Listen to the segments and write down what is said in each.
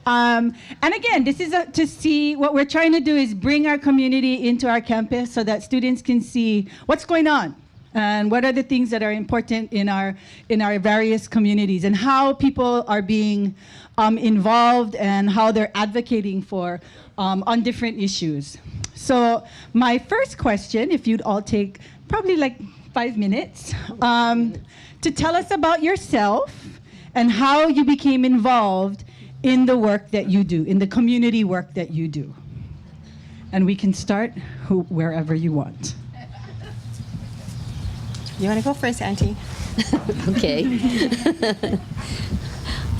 And again, this is to see what we're trying to do is bring our community into our campus so that students can see what's going on and what are the things that are important in our various communities and how people are being involved and how they're advocating for on different issues. So my first question, if you'd all take probably like 5 minutes to tell us about yourself and how you became involved in the work that you do, in the community work that you do. And we can start wherever you want. You want to go first, Auntie? Okay.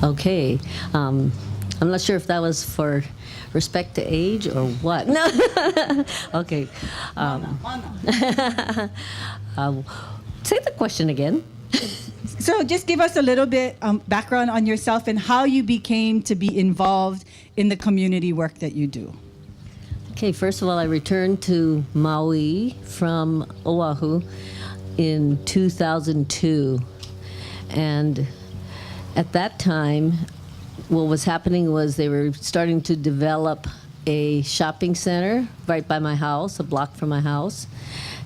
Okay. I'm not sure if that was for respect to age or what. No. Okay. Say the question again. So just give us a little bit background on yourself and how you became to be involved in the community work that you do. Okay, first of all, I returned to Maui from Oahu in 2002. And at that time, what was happening was they were starting to develop a shopping center right by my house, a block from my house.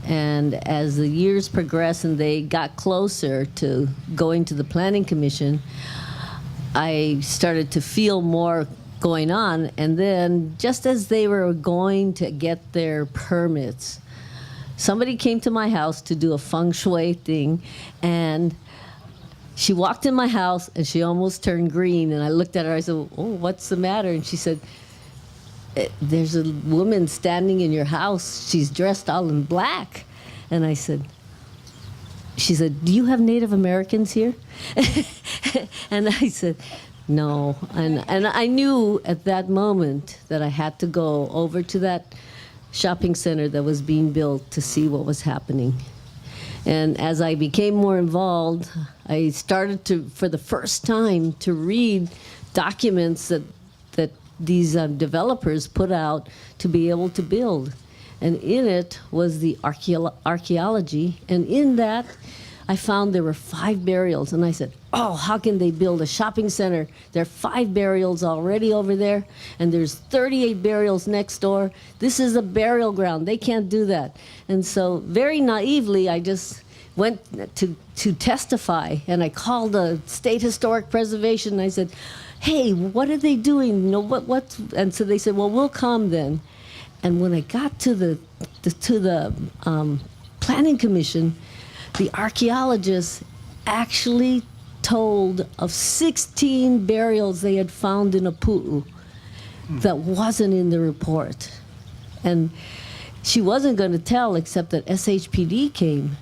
And as the years progressed and they got closer to going to the Planning Commission, I started to feel more going on. And then just as they were going to get their permits, somebody came to my house to do a feng shui thing, and she walked in my house and she almost turned green. And I looked at her, I said, "Oh, what's the matter?" And she said, "There's a woman standing in your house. She's dressed all in black." And I said, she said, "Do you have Native Americans here?" And I said, "No." And I knew at that moment that I had to go over to that shopping center that was being built to see what was happening. And as I became more involved, I started to, for the first time, to read documents that these developers put out to be able to build. And in it was the archaeology. And in that, I found there were 5 burials. And I said, "Oh, how can they build a shopping center? There are 5 burials already over there, and there's 38 burials next door. This is a burial ground. They can't do that." And so very naively, I just went to testify. And I called the State Historic Preservation, and I said, "Hey, what are they doing? You know, what's?" And so they said, "Well, we'll come then." And when I got to the Planning Commission, the archaeologists actually told of 16 burials they had found in a pu'u that wasn't in the report. And she wasn't going to tell except that SHPD came.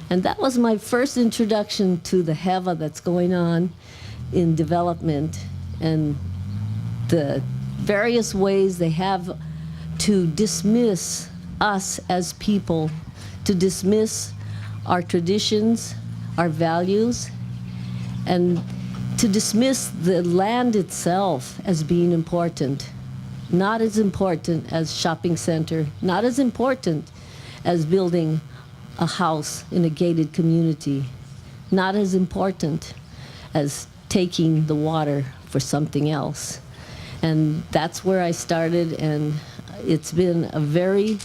And that was my first introduction to the HEVA that's going on in development and the various ways they have to dismiss us as people, to dismiss our traditions, our values, and to dismiss the land itself as being important. Not as important as shopping center, not as important as building a house in a gated community, not as important as taking the water for something else. And that's where I started, and it's been a very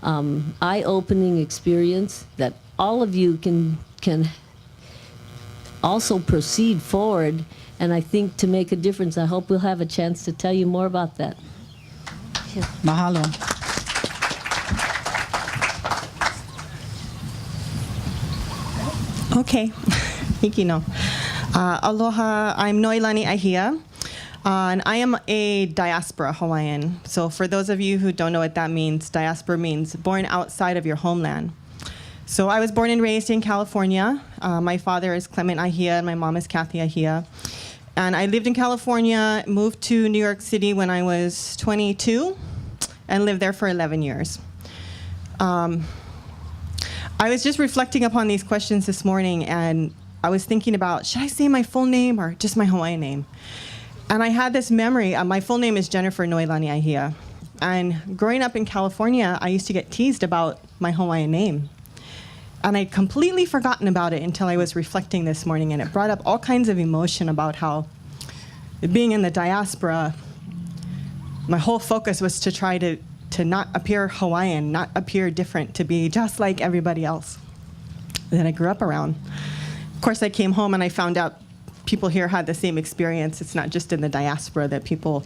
eye-opening experience that all of you can also proceed forward, and I think to make a difference. I hope we'll have a chance to tell you more about that. Yeah. Mahalo. Okay. Hikino. Aloha, I'm Noilani Ahia. And I am a diaspora Hawaiian. So for those of you who don't know what that means, diaspora means born outside of your homeland. So I was born and raised in California. My father is Clement Ahia and my mom is Kathy Ahia. And I lived in California, moved to New York City when I was 22 and lived there for 11 years. I was just reflecting upon these questions this morning, and I was thinking about, should I say my full name or just my Hawaiian name? And I had this memory. My full name is Jennifer Noilani Ahia. And growing up in California, I used to get teased about my Hawaiian name. And I'd completely forgotten about it until I was reflecting this morning, and it brought up all kinds of emotion about how being in the diaspora, my whole focus was to try to not appear Hawaiian, not appear different, to be just like everybody else that I grew up around. Of course, I came home and I found out people here had the same experience. It's not just in the diaspora that people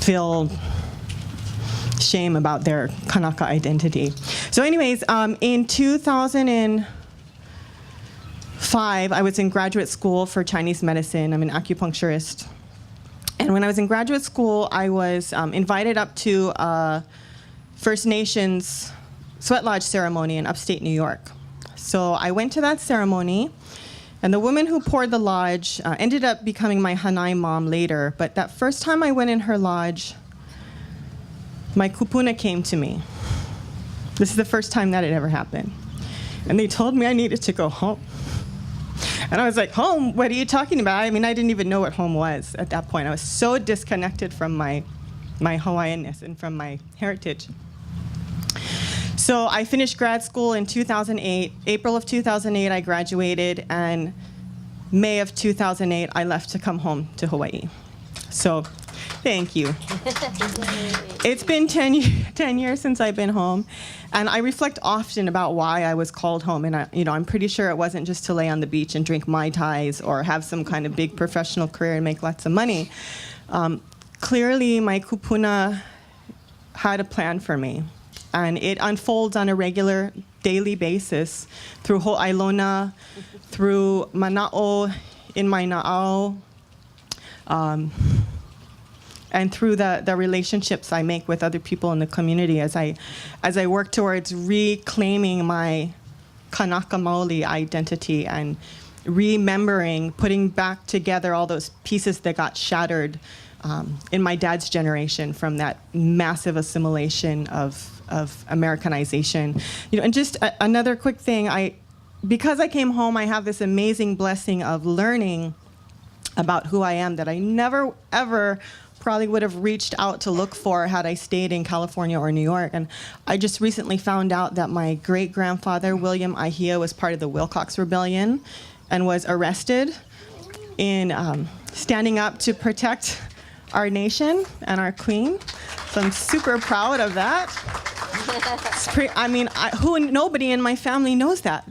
feel shame about their Kanaka identity. So anyways, in 2005, I was in graduate school for Chinese medicine. I'm an acupuncturist. And when I was in graduate school, I was invited up to a First Nations sweat lodge ceremony in upstate New York. So I went to that ceremony, and the woman who poured the lodge ended up becoming my Hanai mom later. But that first time I went in her lodge, my kupuna came to me. This is the first time that it ever happened. And they told me I needed to go home. And I was like, home? What are you talking about? I mean, I didn't even know what home was at that point. I was so disconnected from my Hawaiianness and from my heritage. So I finished grad school in 2008. April of 2008, I graduated, and May of 2008, I left to come home to Hawaii. So thank you. It's been 10 years since I've been home, and I reflect often about why I was called home. And I'm pretty sure it wasn't just to lay on the beach and drink Mai Tais or have some kind of big professional career and make lots of money. Clearly, my kupuna had a plan for me, and it unfolds on a regular daily basis through ho'ailona, through mana'o in my na'au, and through the relationships I make with other people in the community as I work towards reclaiming my Kanaka Maoli identity and remembering, putting back together all those pieces that got shattered in my dad's generation from that massive assimilation of Americanization. And just another quick thing, because I came home, I have this amazing blessing of learning about who I am that I never, ever probably would have reached out to look for had I stayed in California or New York. And I just recently found out that my great-grandfather, William Ahia, was part of the Wilcox Rebellion and was arrested in standing up to protect our nation and our queen. So I'm super proud of that. Nobody in my family knows that,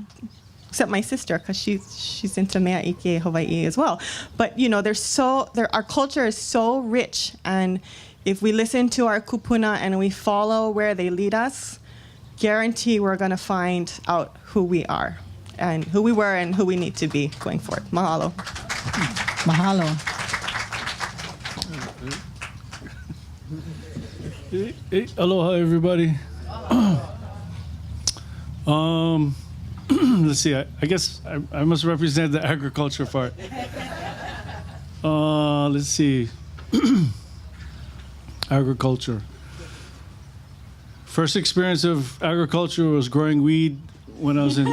except my sister, because she's into Mea Ike Hawaii as well. But our culture is so rich, and if we listen to our kupuna and we follow where they lead us, guarantee we're going to find out who we are and who we were and who we need to be going forward. Mahalo. Mahalo. Hey, aloha, everybody. Let's see. I guess I must represent the agriculture part. Let's see. Agriculture. First experience of agriculture was growing weed when I was in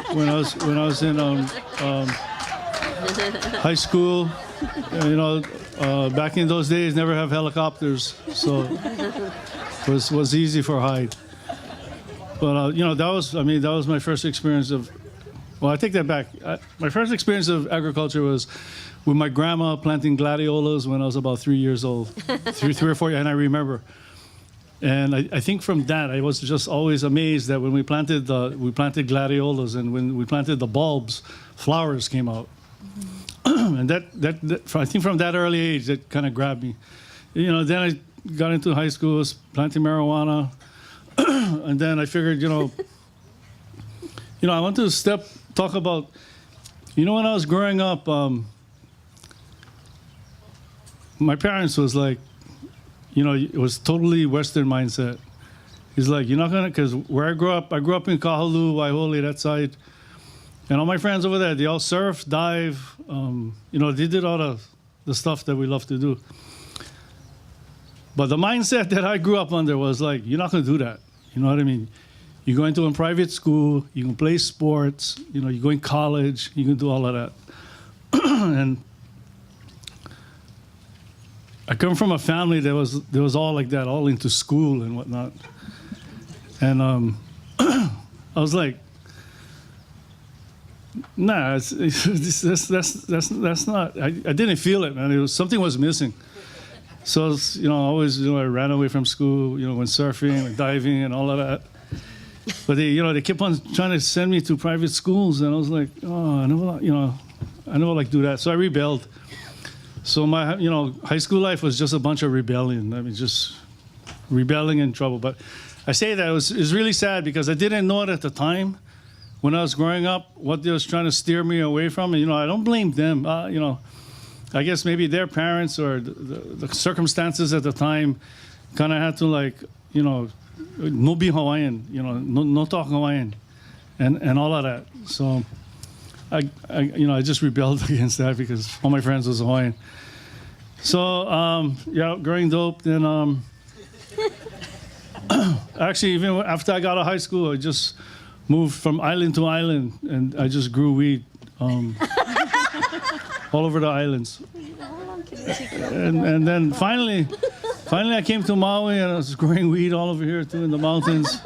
high school. Back in those days, never have helicopters, so it was easy for Hyde. But that was my first experience of. Well, I take that back. My first experience of agriculture was with my grandma planting gladiolas when I was about 3 years old, 3 or 4, and I remember. And I think from that, I was just always amazed that when we planted gladiolas, and when we planted the bulbs, flowers came out. And that I think from that early age, that kind of grabbed me. Then I got into high school, was planting marijuana, and then I figured, I want to talk about, when I was growing up, my parents was like, it was totally Western mindset. He's like, you're not gonna, because where I grew up in Kahalu, Waihole, that side, and all my friends over there, they all surf, dive, they did all the stuff that we love to do. But the mindset that I grew up under was like, you're not gonna do that. You know what I mean? You go into a private school, you can play sports, you go in college, you can do all of that. And I come from a family that was all like that, all into school and whatnot. And I was like, Nah, that's not. I didn't feel it, man. Something was missing. So always, I ran away from school. Went surfing, and diving, and all of that. But they kept on trying to send me to private schools, and I was like, oh, I never like do that. So I rebelled. So my, high school life was just a bunch of rebellion. I mean, just rebelling and trouble. But I say that it was really sad because I didn't know it at the time when I was growing up, what they was trying to steer me away from. And, I don't blame them. I guess maybe their parents or the circumstances at the time kind of had to no be Hawaiian, no talk Hawaiian and all of that. So I just rebelled against that because all my friends was Hawaiian. So, growing dope, then actually, even after I got out of high school, I just moved from island to island, and I just grew weed all over the islands. And then finally I came to Maui, and I was growing weed all over here, too, in the mountains.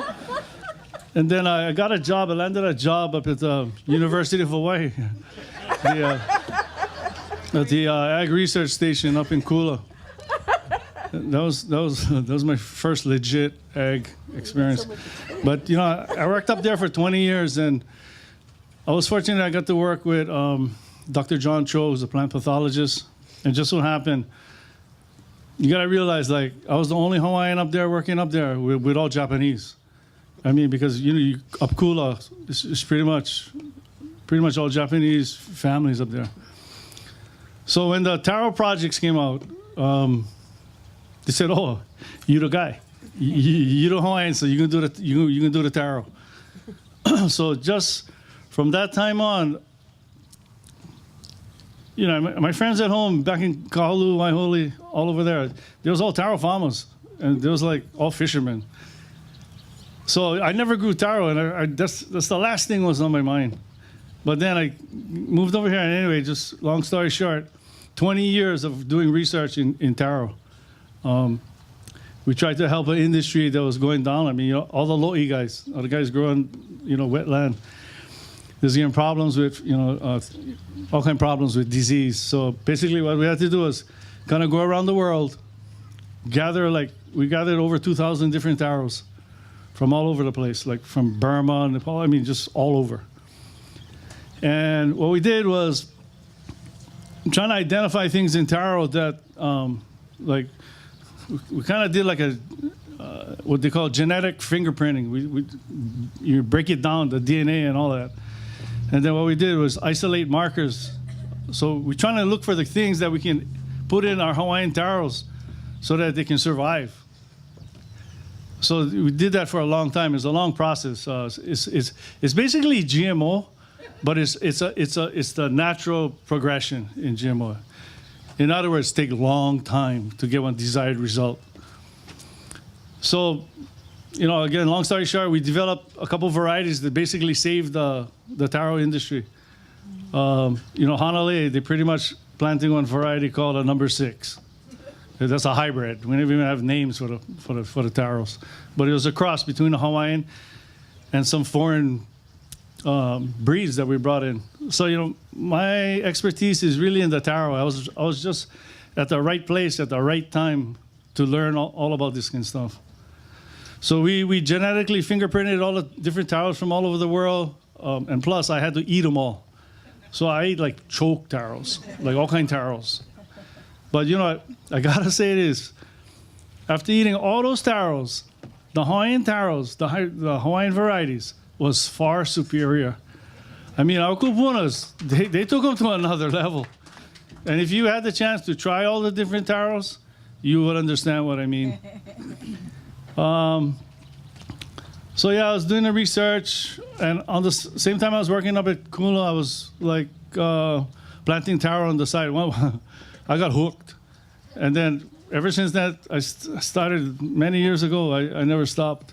And then I got a job. I landed a job up at the University of Hawaii, at the Ag Research Station up in Kula. That was my first legit ag experience. But I worked up there for 20 years, and I was fortunate. I got to work with Dr. John Cho, who's a plant pathologist. And just so happened, you gotta realize, I was the only Hawaiian up there working up there with all Japanese. I mean, because up Kula, it's pretty much all Japanese families up there. So when the taro projects came out, they said, "Oh, you're the guy. You're the Hawaiian, so you can do the taro." So just from that time on, my friends at home back in Kaulu, Waiholi, all over there was all taro farmers, and there was all fishermen. So I never grew taro, and that's the last thing was on my mind. But then I moved over here, and anyway, just long story short, 20 years of doing research in taro. We tried to help an industry that was going down. I mean, all the lo'i guys, all the guys growing, wetland, there's getting problems with, all kind of problems with disease. So basically what we had to do is kind of go around the world, we gathered over 2,000 different taros from all over the place, from Burma, Nepal, I mean, just all over. And what we did was trying to identify things in taro that, we kind of did what they call genetic fingerprinting. You break it down, the DNA and all that. And then what we did was isolate markers. So we're trying to look for the things that we can put in our Hawaiian taros so that they can survive. So we did that for a long time. It's a long process. It's basically GMO, but it's the natural progression in GMO. In other words, take a long time to get one desired result. So, again, long story short, we developed a couple varieties that basically saved the taro industry. Hanalei, they pretty much planting one variety called a number 6. That's a hybrid. We didn't even have names for the taros, but it was a cross between a Hawaiian and some foreign breeds that we brought in. So my expertise is really in the taro. I was just at the right place at the right time to learn all about this kind of stuff. So we genetically fingerprinted all the different taros from all over the world, and plus I had to eat them all. So I ate choke taros, all kind of taros. But I gotta say this: after eating all those taros, the Hawaiian taros, the Hawaiian varieties, was far superior. I mean, our kupunas, they took them to another level. And if you had the chance to try all the different taros, you would understand what I mean. So yeah, I was doing the research, and on the same time I was working up at Kula, I was planting taro on the side. Well, I got hooked. And then ever since that, I started many years ago, I never stopped.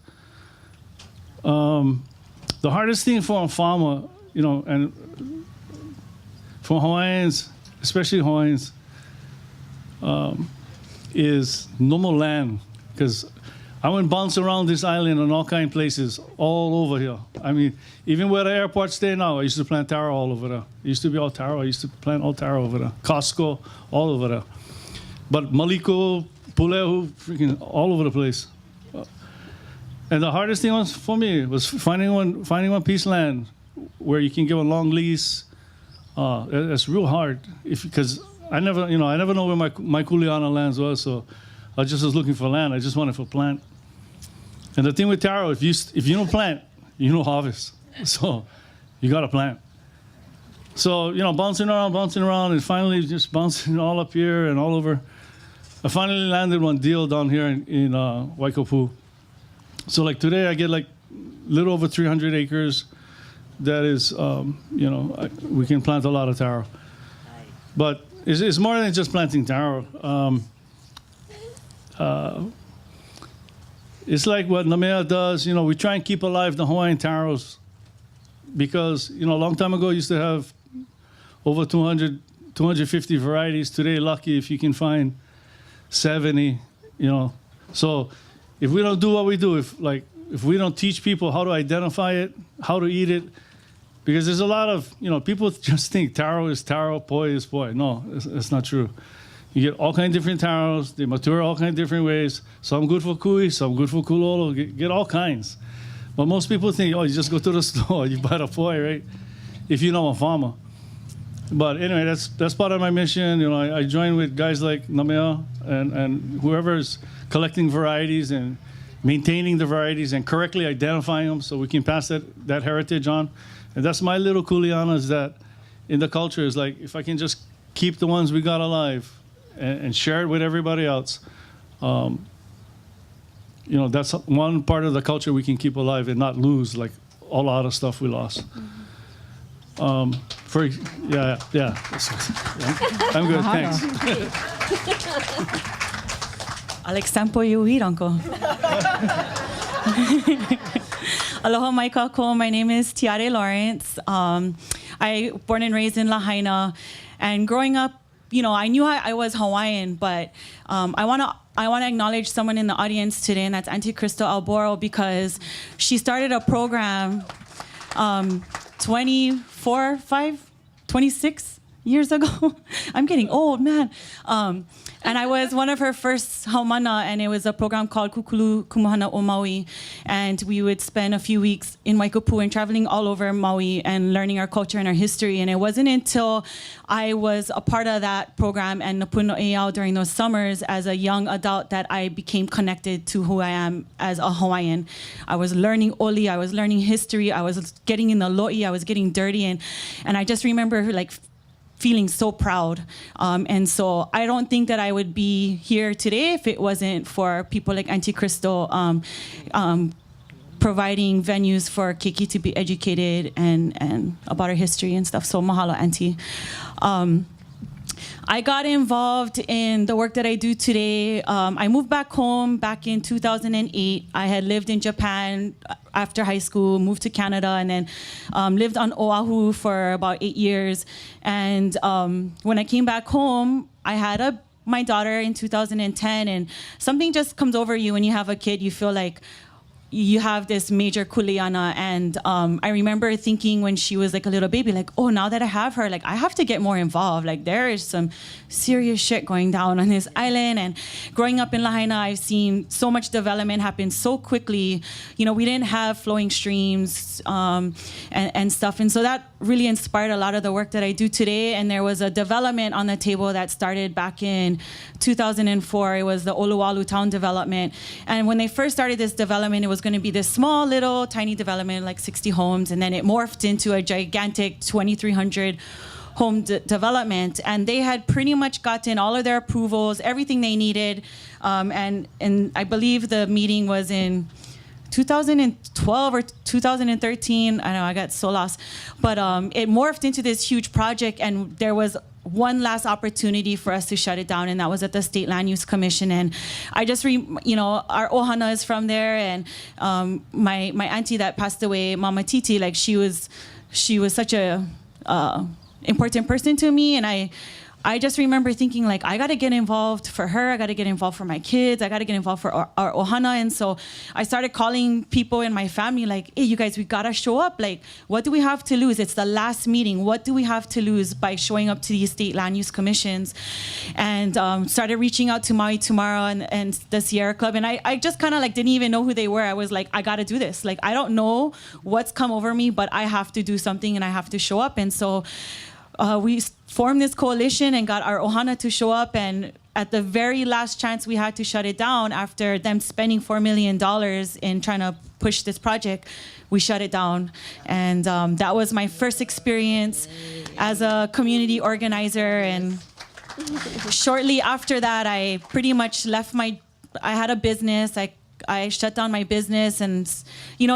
The hardest thing for a farmer, and for Hawaiians, especially Hawaiians, is no more land. Because I went bouncing around this island in all kind of places, all over here. I mean, even where the airport stay now, I used to plant taro all over there. It used to be all taro. I used to plant all taro over there. Costco, all over there. But Maliko, Pulehu, freaking all over the place. And the hardest thing was for me was finding one piece of land where you can give a long lease. It's real hard because I never know where my Kuleana lands was, so I just was looking for land. I just wanted for plant. And the thing with taro, if you don't plant, you don't harvest. So you got to plant. So bouncing around, and finally just bouncing all up here and all over. I finally landed one deal down here in Waikopu. So like today, I get like a little over 300 acres. That is, we can plant a lot of taro. But it's more than just planting taro. It's like what Namea does. We try and keep alive the Hawaiian taros because, a long time ago, used to have over 200, 250 varieties. Today, lucky if you can find 70, So if we don't do what we do, if we don't teach people how to identify it, how to eat it, because there's a lot of, people just think taro is taro, poi is poi. No, it's not true. You get all kinds of different taros. They mature all kinds of different ways. Some good for kui, some good for kulolo. Get all kinds. But most people think, you just go to the store, you buy the poi, right? If you know a farmer. But anyway, that's part of my mission. I join with guys like Namea and whoever's collecting varieties and maintaining the varieties and correctly identifying them so we can pass that heritage on. And that's my little kuleana, is that in the culture is like, if I can just keep the ones we got alive and share it with everybody else, that's one part of the culture we can keep alive and not lose like all the other stuff we lost. I'm good, thanks. Alex Tempo Yuhiranko. Aloha mai kākou. My name is Tiare Lawrence. I born and raised in Lahaina, and growing up, I knew I was Hawaiian, but I want to acknowledge someone in the audience today, and that's Auntie Crystal Alboro, because she started a program 26 years ago. I'm getting old, man. And I was one of her first haumana, and it was a program called Kukulu Kumuhana o Maui. And we would spend a few weeks in Waikopu and traveling all over Maui and learning our culture and our history. And it wasn't until I was a part of that program and Napuno Eau during those summers as a young adult that I became connected to who I am as a Hawaiian. I was learning oli, I was learning history, I was getting in the lo'i, I was getting dirty. And I just remember feeling so proud. And so I don't think that I would be here today if it wasn't for people like Auntie Crystal providing venues for Keiki to be educated and about our history and stuff. So mahalo, Auntie. I got involved in the work that I do today. I moved back home back in 2008. I had lived in Japan after high school, moved to Canada, and then lived on Oahu for about 8 years. And when I came back home, I had my daughter in 2010, and something just comes over you when you have a kid. You feel like you have this major kuleana, and I remember thinking when she was like a little baby, like, oh, now that I have her, like I have to get more involved. Like there is some serious shit going down on this island. And growing up in Lahaina, I've seen so much development happen so quickly. We didn't have flowing streams and stuff, and so that really inspired a lot of the work that I do today. And there was a development on the table that started back in 2004. It was the Oluwalu town development, and when they first started this development, it was going to be this small little tiny development, like 60 homes, and then it morphed into a gigantic 2,300 home development. And they had pretty much gotten all of their approvals, everything they needed, and I believe the meeting was in 2012 or 2013. I know, I got so lost, but it morphed into this huge project, and there was one last opportunity for us to shut it down, and that was at the State Land Use Commission. And I just, our ohana is from there, and my auntie that passed away, Mama Titi, like she was such a important person to me, and I just remember thinking like, I got to get involved for her. I got to get involved for my kids. I got to get involved for our ohana. And so I started calling people in my family like, hey, you guys, we got to show up. Like, what do we have to lose? It's the last meeting. What do we have to lose by showing up to these state land use commissions? And started reaching out to Maui Tomorrow and the Sierra Club. And I just kind of like didn't even know who they were. I was like, I got to do this. Like, I don't know what's come over me, but I have to do something and I have to show up. And so we formed this coalition and got our ohana to show up, and at the very last chance we had to shut it down after them spending $4 million in trying to push this project, we shut it down. And that was my first experience as a community organizer. And shortly after that, I pretty much left I had a business. I shut down my business, and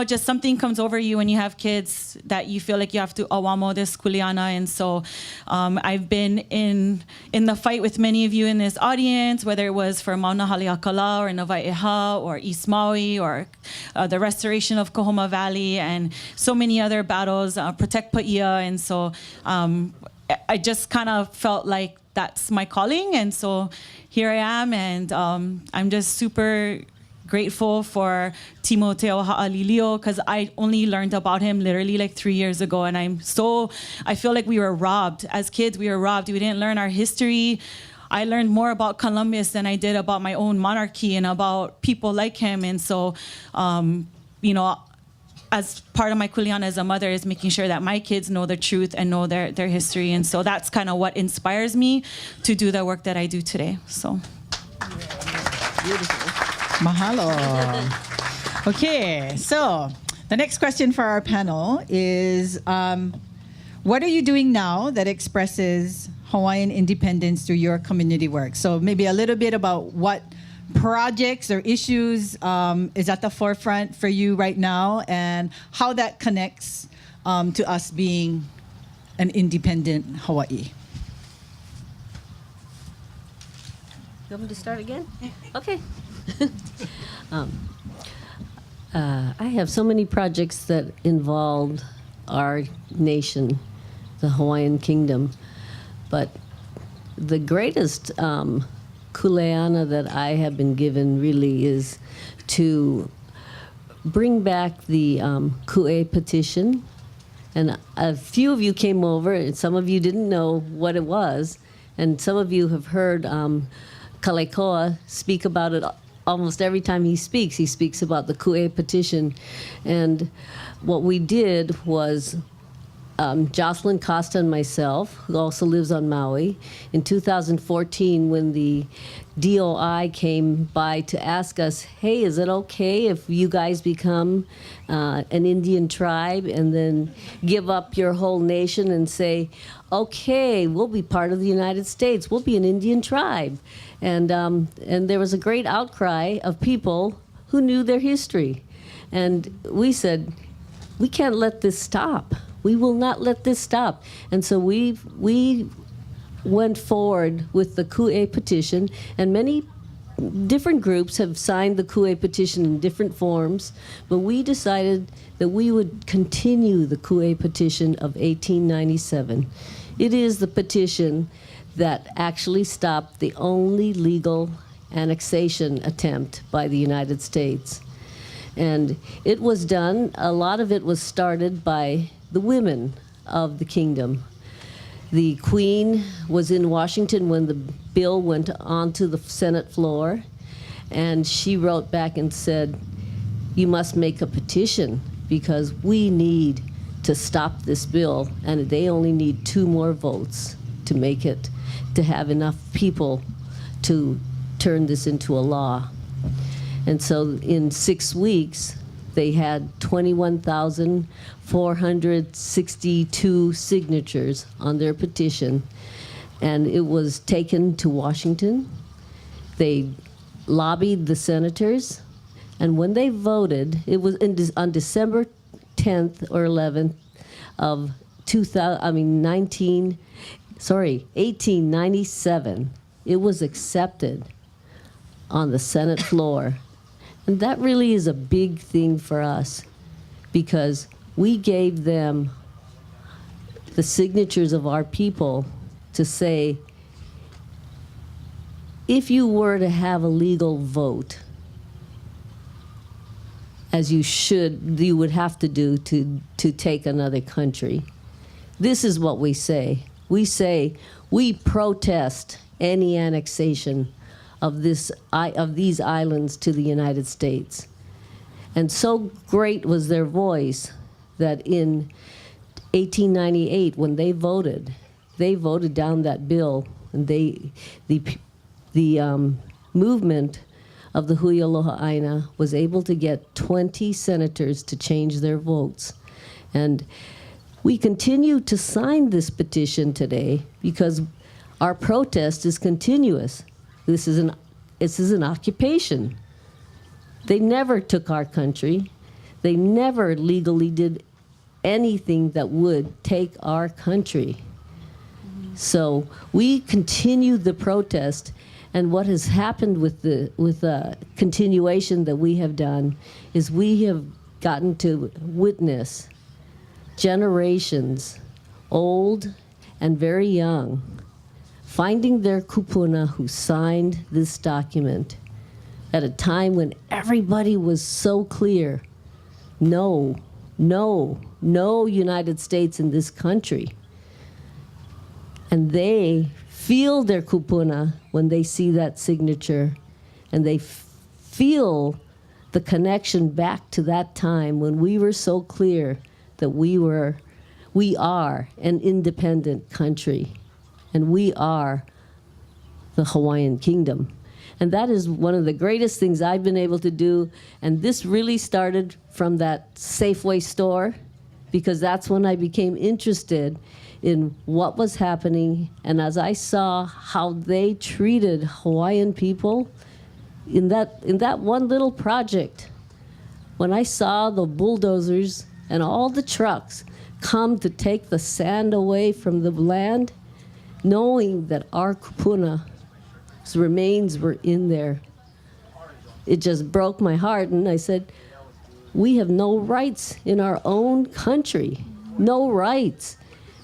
just something comes over you when you have kids that you feel like you have to awamo this kuleana. And so I've been in the fight with many of you in this audience, whether it was for Mauna Haleakala or Nawaiʻeha or East Maui or the restoration of Kahoma Valley and so many other battles, Protect Paia. And so I just kind of felt like that's my calling. And so here I am, and I'm just super grateful for Timoteo Ha'alilio, because I only learned about him literally like 3 years ago. And I feel like we were robbed. As kids, we were robbed. We didn't learn our history. I learned more about Columbus than I did about my own monarchy and about people like him. And so, as part of my kuleana as a mother is making sure that my kids know the truth and know their history. And so that's kind of what inspires me to do the work that I do today. So. Beautiful. Mahalo. Okay, so the next question for our panel is, what are you doing now that expresses Hawaiian independence through your community work? So maybe a little bit about what projects or issues is at the forefront for you right now, and how that connects to us being an independent Hawaii. You want me to start again? Okay. I have so many projects that involved our nation, the Hawaiian Kingdom, but the greatest kuleana that I have been given really is to bring back the Kūʻokoʻa petition. And a few of you came over, and some of you didn't know what it was, and some of you have heard Kalekoa speak about it almost every time he speaks about the Kūʻokoʻa petition. And what we did was Jocelyn Costa and myself, who also lives on Maui, in 2014 when the DOI came by to ask us, hey, is it okay if you guys become an Indian tribe and then give up your whole nation and say, okay, we'll be part of the United States, we'll be an Indian tribe. And there was a great outcry of people who knew their history. And we said, we can't let this stop. We will not let this stop. And so we went forward with the Kūʻokoʻa petition, and many different groups have signed the Kūʻokoʻa petition in different forms, but we decided that we would continue the Kūʻokoʻa petition of 1897. It is the petition that actually stopped the only legal annexation attempt by the United States. And it was done, a lot of it was started by the women of the kingdom. The Queen was in Washington when the bill went onto the Senate floor, and she wrote back and said, you must make a petition because we need to stop this bill, and they only need 2 more votes to make it, to have enough people to turn this into a law. And so in 6 weeks, they had 21,462 signatures on their petition, and it was taken to Washington. They lobbied the senators, and when they voted, it was on December 10th or 11th of 1897, it was accepted on the Senate floor. And that really is a big thing for us, because we gave them the signatures of our people to say, if you were to have a legal vote, as you would have to do to take another country, this is what we say. We say we protest any annexation of these islands to the United States. And so great was their voice that in 1898, when they voted down that bill, and the movement of the Hui Aloha Aina was able to get 20 senators to change their votes. And we continue to sign this petition today because our protest is continuous. This is an occupation. They never took our country. They never legally did anything that would take our country. So we continue the protest, and what has happened with the continuation that we have done is we have gotten to witness generations, old and very young, finding their kupuna who signed this document at a time when everybody was so clear, no, no, no United States in this country. And they feel their kupuna when they see that signature, and they feel the connection back to that time when we were so clear that we are an independent country, and we are the Hawaiian Kingdom. And that is one of the greatest things I've been able to do. And this really started from that Safeway store, because that's when I became interested in what was happening. And as I saw how they treated Hawaiian people in that one little project, when I saw the bulldozers and all the trucks come to take the sand away from the land, knowing that our kupuna remains were in there, it just broke my heart. And I said, we have no rights in our own country, no rights.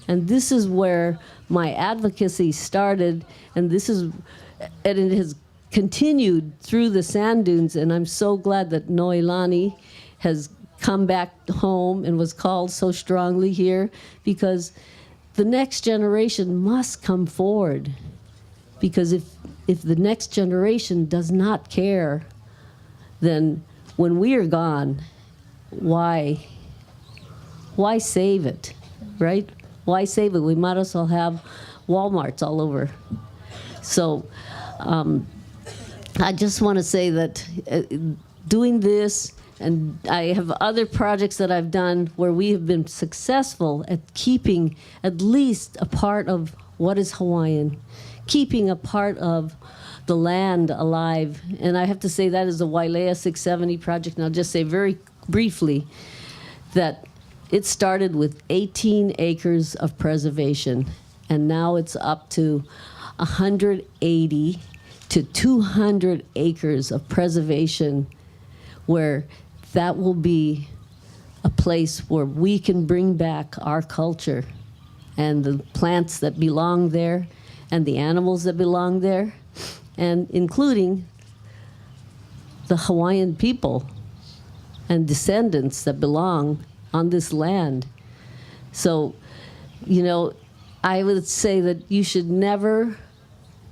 And this is where my advocacy started, and it has continued through the sand dunes. And I'm so glad that Noelani has come back home and was called so strongly here, because the next generation must come forward. Because if the next generation does not care, then when we are gone, why save it, right? Why save it? We might as well have Walmarts all over. So I just want to say that doing this, and I have other projects that I've done where we have been successful at keeping at least a part of what is Hawaiian, keeping a part of the land alive. And I have to say that is the Wailea 670 project. And I'll just say very briefly that it started with 18 acres of preservation, and now it's up to 180 to 200 acres of preservation, where that will be a place where we can bring back our culture and the plants that belong there and the animals that belong there, and including the Hawaiian people and descendants that belong on this land. So, I would say that you should never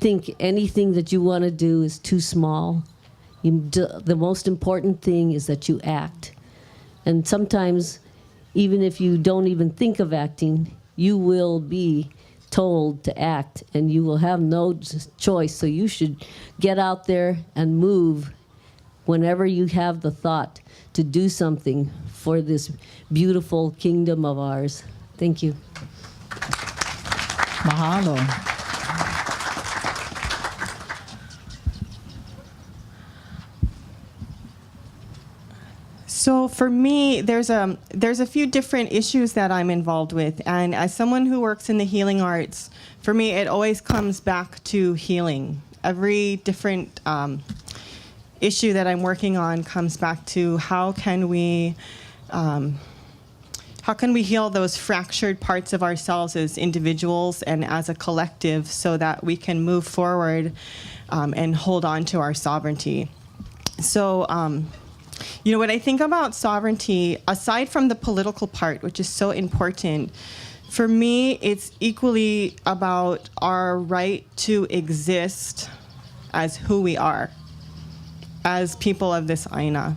think anything that you want to do is too small. The most important thing is that you act. And sometimes, even if you don't even think of acting, you will be told to act, and you will have no choice. So you should get out there and move whenever you have the thought to do something for this beautiful kingdom of ours. Thank you. Mahalo. So for me, there's a few different issues that I'm involved with, and as someone who works in the healing arts, for me it always comes back to healing. Every different issue that I'm working on comes back to how can we heal those fractured parts of ourselves as individuals and as a collective, so that we can move forward and hold on to our sovereignty. So, when I think about sovereignty, aside from the political part, which is so important, for me, it's equally about our right to exist as who we are, as people of this aina.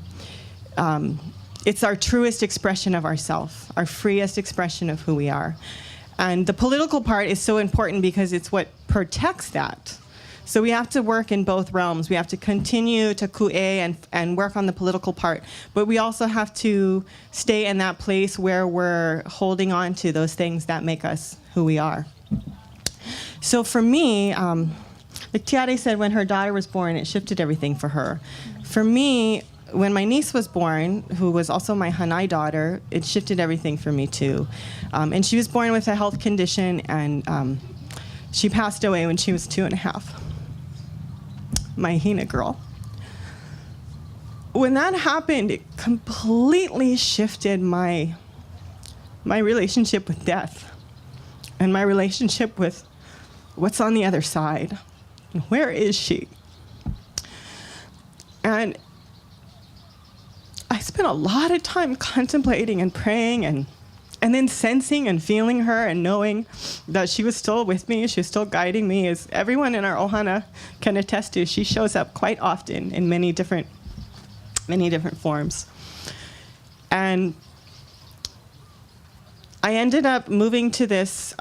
It's our truest expression of ourself, our freest expression of who we are. And the political part is so important because it's what protects that. So we have to work in both realms. We have to continue to ku'e and work on the political part, but we also have to stay in that place where we're holding on to those things that make us who we are. So for me, like Tiare said, when her daughter was born, it shifted everything for her. For me, when my niece was born, who was also my Hanai daughter, it shifted everything for me too. And she was born with a health condition, and she passed away when she was 2.5. My Hina girl. When that happened, it completely shifted my relationship with death and my relationship with what's on the other side. Where is she? And I spent a lot of time contemplating and praying and then sensing and feeling her and knowing that she was still with me, she was still guiding me. As everyone in our ohana can attest to, she shows up quite often in many different forms. And I ended up moving to this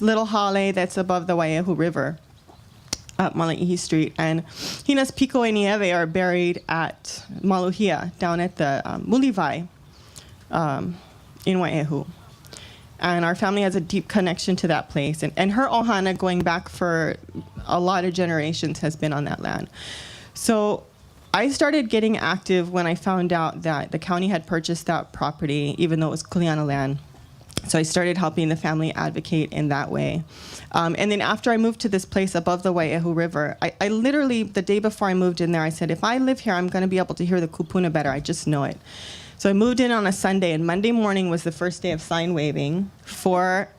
little hale that's above the Waiahu River, up Malaiʻi Street, and Hina's Pico e Nieve are buried at Maluhia, down at the Mulivai in Waiahu. And our family has a deep connection to that place. And her ohana, going back for a lot of generations, has been on that land. So I started getting active when I found out that the county had purchased that property, even though it was Kuleana land. So I started helping the family advocate in that way. And then after I moved to this place above the Waiahu River, I literally, the day before I moved in there, I said, if I live here, I'm going to be able to hear the kupuna better. I just know it. So I moved in on a Sunday, and Monday morning was the first day of sign waving for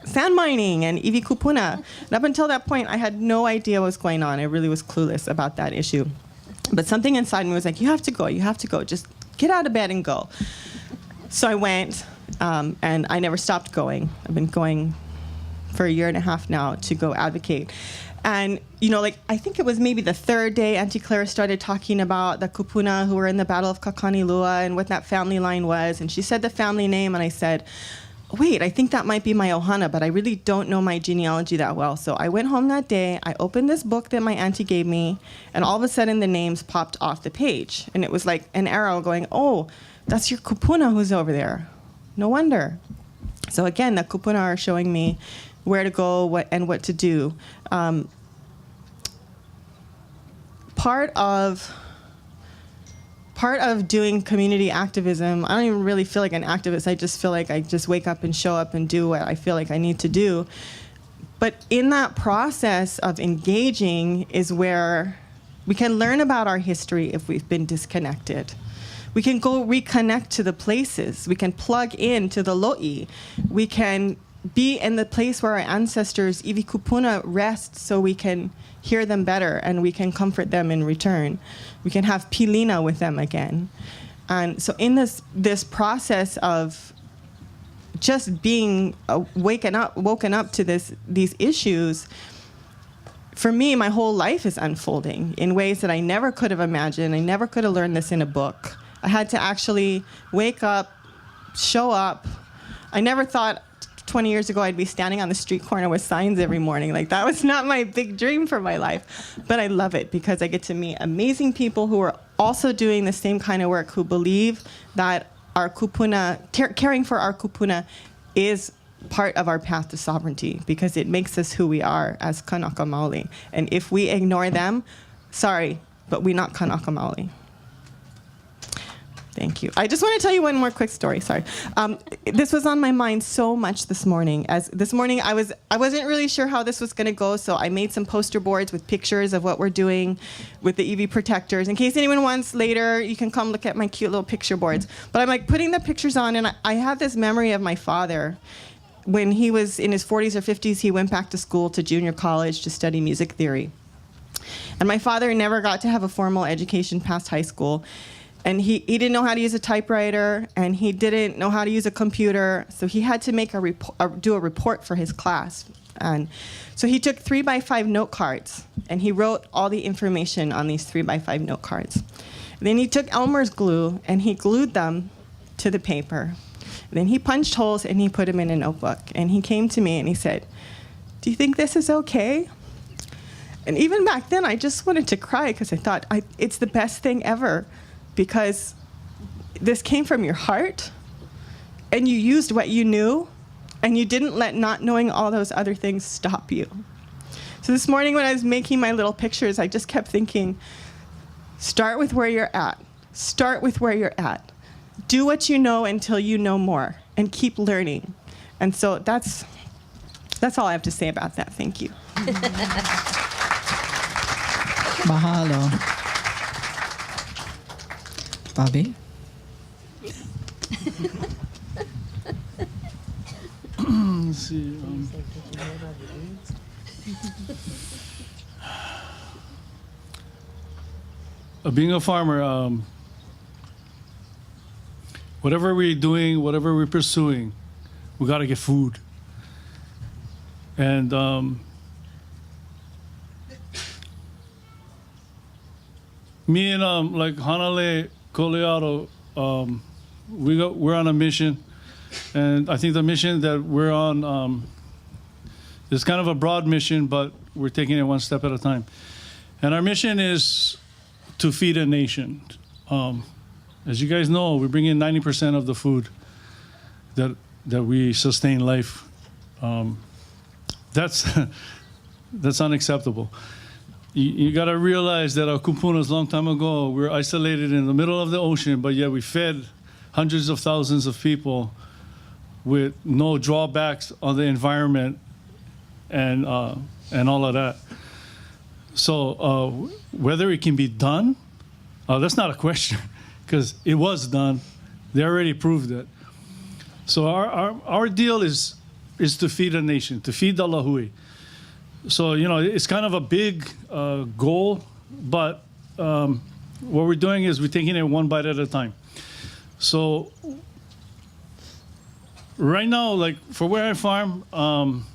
sand mining and iwi kupuna. And up until that point, I had no idea what was going on. I really was clueless about that issue. But something inside me was like, you have to go. Just get out of bed and go. So I went. And I never stopped going. I've been going for 1.5 years now to go advocate. And, I think it was maybe the third day Auntie Clara started talking about the kupuna who were in the Battle of Kakanilua and what that family line was. And she said the family name, and I said, wait, I think that might be my ohana, but I really don't know my genealogy that well. So I went home that day, I opened this book that my auntie gave me, and all of a sudden the names popped off the page. And it was like an arrow going, oh, that's your kupuna who's over there. No wonder. So again, the kupuna are showing me where to go, what to do. Part of doing community activism, I don't even really feel like an activist. I just feel like I just wake up and show up and do what I feel like I need to do. But in that process of engaging is where we can learn about our history if we've been disconnected. We can go reconnect to the places. We can plug in to the lo'i. We can be in the place where our ancestors, iwi kupuna, rest so we can hear them better and we can comfort them in return. We can have pilina with them again. And so in this process of just being woken up to these issues, for me, my whole life is unfolding in ways that I never could have imagined. I never could have learned this in a book. I had to actually wake up, show up. I never thought 20 years ago I'd be standing on the street corner with signs every morning. Like, that was not my big dream for my life. But I love it because I get to meet amazing people who are also doing the same kind of work, who believe that our kupuna, caring for our kupuna is part of our path to sovereignty because it makes us who we are as Kanaka Maoli. And if we ignore them, sorry, but we're not Kanaka Maoli. Thank you. I just want to tell you one more quick story. Sorry. This was on my mind so much this morning. As this morning, I wasn't really sure how this was going to go, so I made some poster boards with pictures of what we're doing with the EV protectors. In case anyone wants later, you can come look at my cute little picture boards. But I'm like putting the pictures on, and I had this memory of my father. When he was in his 40s or 50s, he went back to school to junior college to study music theory. And my father never got to have a formal education past high school. And he didn't know how to use a typewriter, and he didn't know how to use a computer. So he had to make do a report for his class. And so he took 3x5 note cards, and he wrote all the information on these 3x5 note cards. And then he took Elmer's glue, and he glued them to the paper. And then he punched holes, and he put them in a notebook. And he came to me, and he said, "Do you think this is okay?" And even back then, I just wanted to cry because I thought, it's the best thing ever, because this came from your heart, and you used what you knew, and you didn't let not knowing all those other things stop you. So this morning when I was making my little pictures, I just kept thinking, start with where you're at. Start with where you're at. Do what you know until you know more, and keep learning. And so that's all I have to say about that. Thank you. Mahalo. Bobby? Let's see. Being a farmer, whatever we're doing, whatever we're pursuing, we got to get food. And me and like Hanale Koleato, we're on a mission, and I think the mission that we're on is kind of a broad mission, but we're taking it one step at a time. And our mission is to feed a nation. As you guys know, we bring in 90% of the food that we sustain life. That's unacceptable. You got to realize that our kupunas long time ago, we were isolated in the middle of the ocean, but yet we fed hundreds of thousands of people with no drawbacks on the environment and all of that. So whether it can be done, that's not a question, because it was done. They already proved it. So our deal is to feed a nation, to feed the lahui. So, you know, it's kind of a big goal, but what we're doing is we're taking it one bite at a time. So right now, like for where I farm, I'm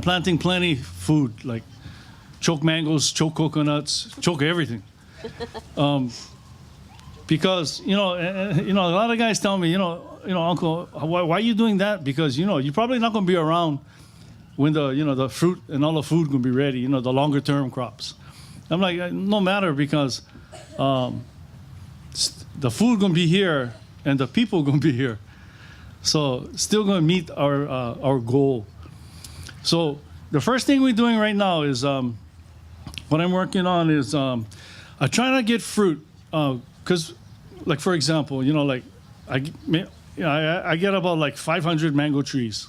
planting plenty food, like choke mangoes, choke coconuts, choke everything. Because, you know, a lot of guys tell me, you know, Uncle, why are you doing that? Because, you know, you're probably not going to be around when the fruit and all the food going to be ready, the longer term crops. I'm like, no matter, because the food going to be here and the people going to be here. So still going to meet our goal. So the first thing we're doing right now is what I'm working on is I'm trying to get fruit, because like, for example, I get about like 500 mango trees.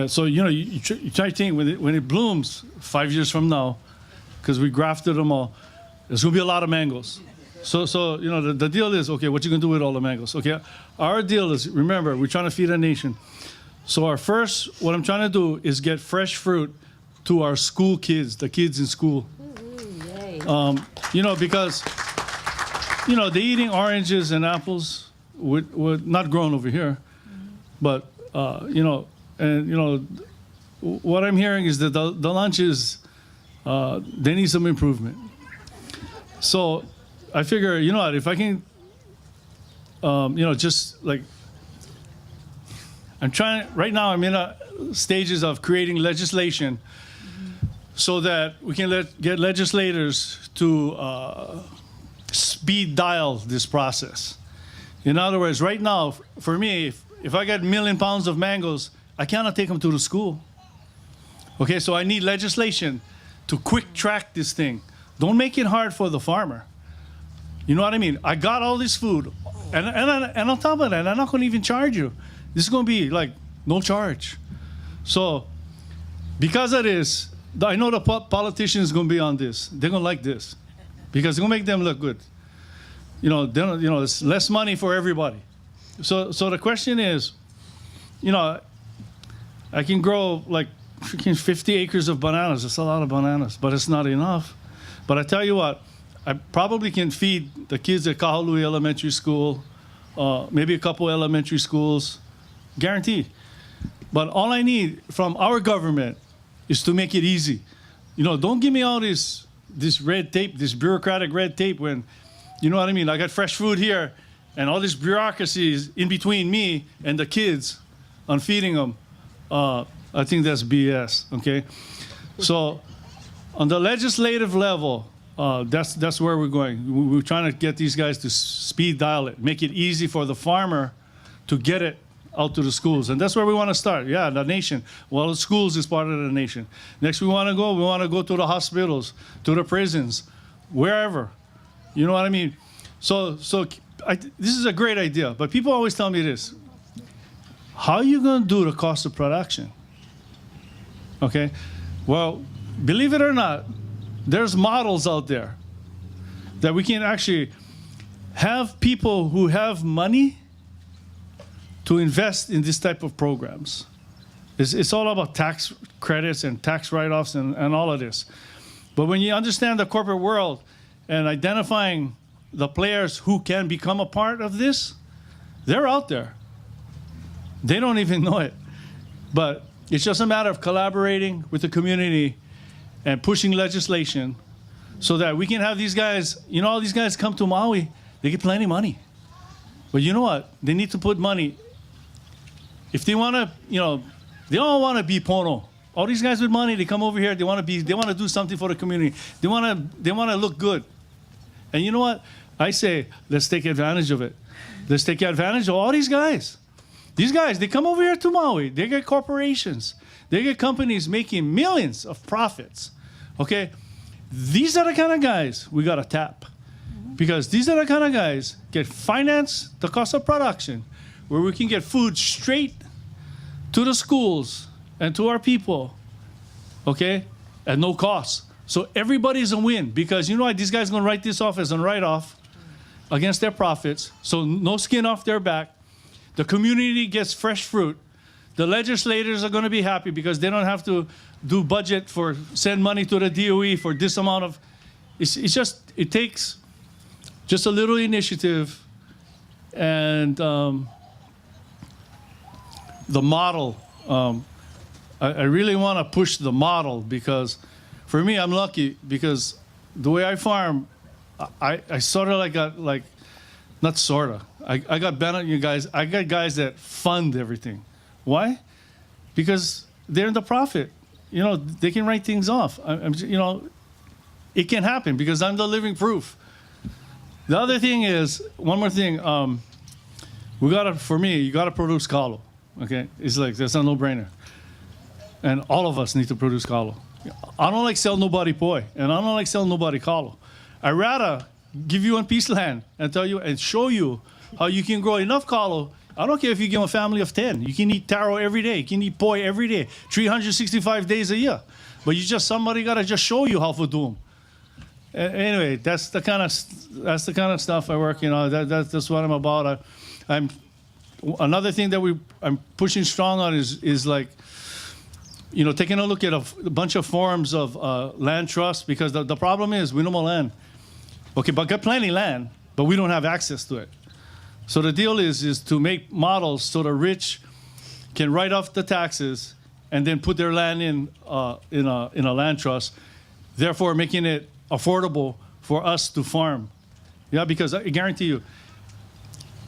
So you try to think when it blooms 5 years from now, because we grafted them all, there's gonna be a lot of mangoes. So the deal is, okay, what you gonna do with all the mangoes? Okay, our deal is, remember, we're trying to feed a nation. So what I'm trying to do is get fresh fruit to our school kids, the kids in school. Because they're eating oranges and apples, with not grown over here, but what I'm hearing is that the lunches, they need some improvement. So I figure, if I can, just like, right now I'm in stages of creating legislation so that we can get legislators to speed dial this process. In other words, right now, for me, if I get 1 million pounds of mangoes, I cannot take them to the school. Okay, so I need legislation to quick track this thing. Don't make it hard for the farmer. You know what I mean? I got all this food, and on top of that, I'm not going to even charge you. This is going to be like no charge. So because of this, I know the politicians are going to be on this. They're going to like this because it's going to make them look good. It's less money for everybody. So the question is, I can grow like freaking 50 acres of bananas. That's a lot of bananas, but it's not enough. But I tell you what, I probably can feed the kids at Kahului Elementary School, maybe a couple elementary schools, guaranteed. But all I need from our government is to make it easy. You know, don't give me all this red tape, this bureaucratic red tape when, you know what I mean? I got fresh food here and all this bureaucracy is in between me and the kids on feeding them. I think that's BS, okay? So on the legislative level, that's where we're going. We're trying to get these guys to speed dial it, make it easy for the farmer to get it out to the schools. And that's where we want to start. Yeah, the nation. Well, the schools is part of the nation. Next we want to go to the hospitals, to the prisons, wherever. You know what I mean? So this is a great idea, but people always tell me this. How are you going to do the cost of production? Okay? Well, believe it or not, there's models out there that we can actually have people who have money to invest in this type of programs. It's all about tax credits and tax write-offs and all of this. But when you understand the corporate world and identifying the players who can become a part of this, they're out there. They don't even know it. But it's just a matter of collaborating with the community and pushing legislation so that we can have these guys, you know, all these guys come to Maui, they get plenty of money. But you know what? They need to put money. If they want to, you know, they all want to be Pono. All these guys with money, they come over here, they want to do something for the community. They want to look good. And you know what? I say, let's take advantage of it. Let's take advantage of all these guys. These guys, they come over here to Maui. They get corporations. They get companies making millions of profits. Okay? These are the kind of guys we got to tap. Because these are the kind of guys get finance the cost of production, where we can get food straight to the schools and to our people, okay, at no cost. So everybody's a win, because you know what? These guys are going to write this off as a write-off against their profits, so no skin off their back. The community gets fresh fruit. The legislators are going to be happy because they don't have to do budget for send money to the DOE for this amount of. It takes just a little initiative, and the model. I really want to push the model, because for me, I'm lucky because the way I farm, I sort of got not sort of. I got better you guys. I got guys that fund everything. Why? Because they're in the profit. You know, they can write things off. You know, it can happen because I'm the living proof. The other thing is, one more thing. For me, you gotta produce kalo. Okay, it's like that's a no-brainer. And all of us need to produce kalo. I don't like sell nobody poi, and I don't like sell nobody kalo. I rather give you one piece of land and tell you and show you how you can grow enough kalo. I don't care if you give a family of 10. You can eat taro every day. You can eat poi every day, 365 days a year. But somebody gotta just show you how to do them. Anyway, that's the kind of stuff I work. You know, that's what I'm about. Another thing that I'm pushing strong on is like, you know, taking a look at a bunch of forms of land trust, because the problem is we no more land. Okay, but got plenty land, but we don't have access to it. So the deal is to make models so the rich can write off the taxes and then put their land in a land trust, therefore making it affordable for us to farm. Yeah, because I guarantee you,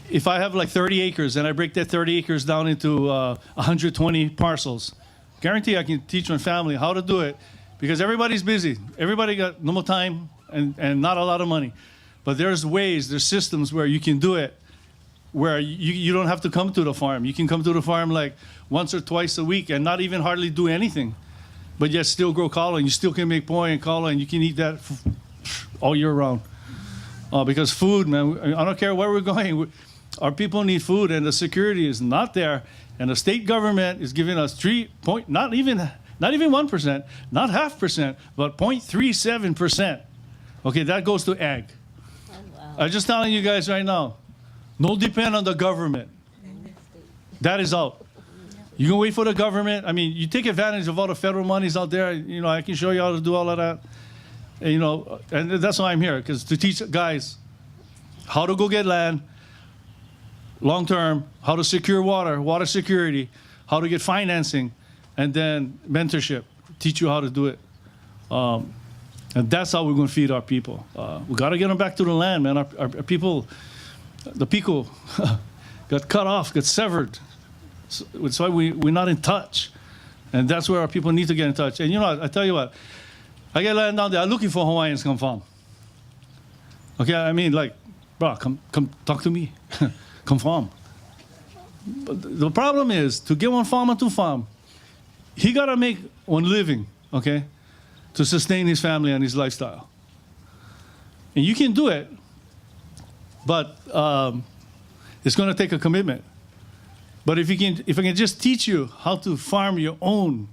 if I have like 30 acres and I break that 30 acres down into 120 parcels, guarantee I can teach my family how to do it, because everybody's busy. Everybody got no more time and not a lot of money. But there's systems where you can do it, where you don't have to come to the farm. You can come to the farm like once or twice a week and not even hardly do anything, but yet still grow kalo, and you still can make poi and kalo, and you can eat that all year round. Because food, man, I don't care where we're going. Our people need food, and the security is not there. And the state government is giving us not even 1%, not 0.5%, but 0.37%. Okay, that goes to ag. Oh, wow. I'm just telling you guys right now, no depend on the government. That is out. You can wait for the government. I mean, you take advantage of all the federal monies out there. You know, I can show you how to do all of that. And, you know, and that's why I'm here, because to teach guys how to go get land, long term, how to secure water security, how to get financing, and then mentorship, teach you how to do it. And that's how we're going to feed our people. We got to get them back to the land, man. Our people, the people got cut off, got severed. So that's why we're not in touch. And that's where our people need to get in touch. And you know, I tell you what, I get land down there, I'm looking for Hawaiians to come farm. Okay, I mean, like, bro, come talk to me. Come farm. But the problem is, to get one farmer to farm, he got to make one living, okay, to sustain his family and his lifestyle. And you can do it, but it's going to take a commitment. But if I can just teach you how to farm your own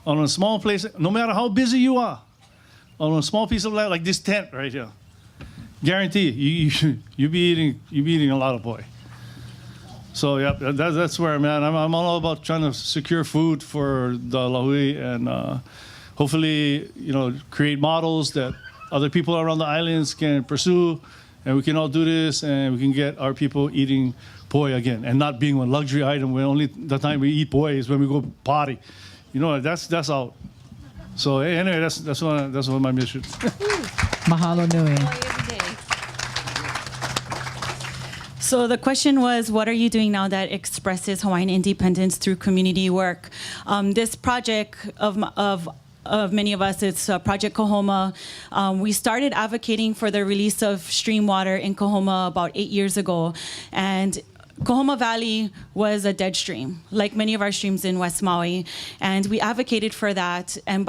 on a small place, no matter how busy you are, on a small piece of land like this tent right here, guarantee you be eating a lot of poi. So yeah, that's where I'm at. I'm all about trying to secure food for the lahui and hopefully, you know, create models that other people around the islands can pursue, and we can all do this, and we can get our people eating poi again, and not being a luxury item where only the time we eat poi is when we go party. You know, that's out. So anyway, that's what my mission. Mahalo nui. So the question was, what are you doing now that expresses Hawaiian independence through community work? This project of many of us, it's Project Kahoma. We started advocating for the release of stream water in Kahoma about 8 years ago. And Kahoma Valley was a dead stream, like many of our streams in West Maui. And we advocated for that. And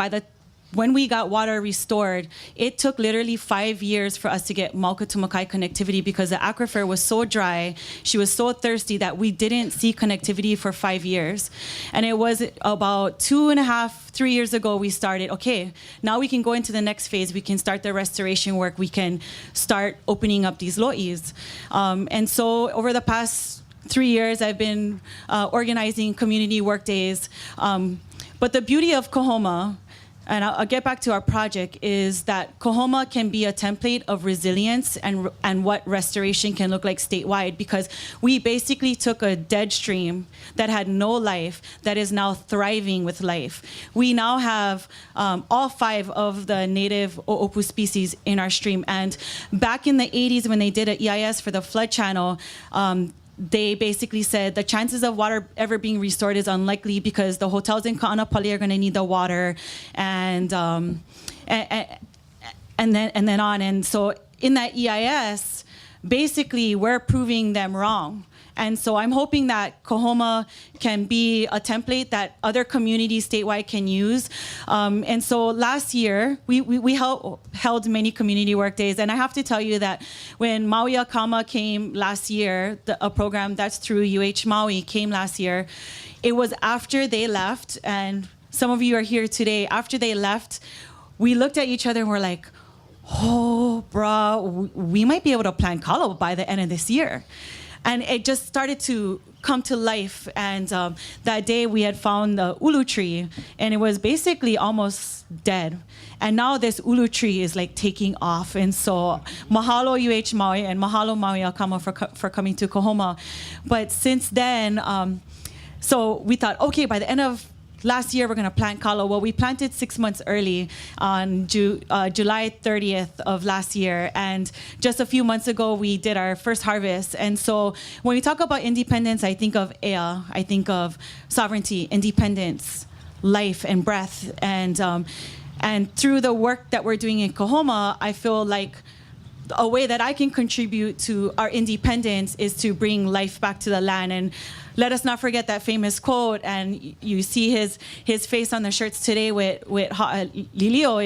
when we got water restored, it took literally 5 years for us to get Mauka to Makai connectivity because the aquifer was so dry, she was so thirsty that we didn't see connectivity for 5 years. And it was about 2.5, 3 years ago we started, okay, now we can go into the next phase. We can start the restoration work. We can start opening up these lo'is. And so over the past 3 years, I've been organizing community work days. But the beauty of Kahoma, and I'll get back to our project, is that Kahoma can be a template of resilience and what restoration can look like statewide, because we basically took a dead stream that had no life that is now thriving with life. We now have all 5 of the native o'opu species in our stream. And back in the 80s when they did an EIS for the flood channel, they basically said the chances of water ever being restored is unlikely because the hotels in Ka'anapali are going to need the water, and then on. And so in that EIS, basically we're proving them wrong. And so I'm hoping that Kahoma can be a template that other communities statewide can use. And so last year, we held many community work days. And I have to tell you that when Maui Akama came last year, a program that's through UH Maui came last year, it was after they left. And some of you are here today. After they left, we looked at each other and we're like, oh, bruh, we might be able to plant kalo by the end of this year. And it just started to come to life. And that day we had found the ulu tree, and it was basically almost dead. And now this ulu tree is like taking off. And so mahalo UH Maui and mahalo Maui Akama for coming to Kahoma. But since then, so we thought, okay, by the end of last year, we're going to plant kalo. Well, we planted 6 months early on July 30th of last year. And just a few months ago, we did our first harvest. And so when we talk about independence, I think of ea, I think of sovereignty, independence, life, and breath. And through the work that we're doing in Kahoma, I feel like a way that I can contribute to our independence is to bring life back to the land. And let us not forget that famous quote, and you see his face on the shirts today with Lilio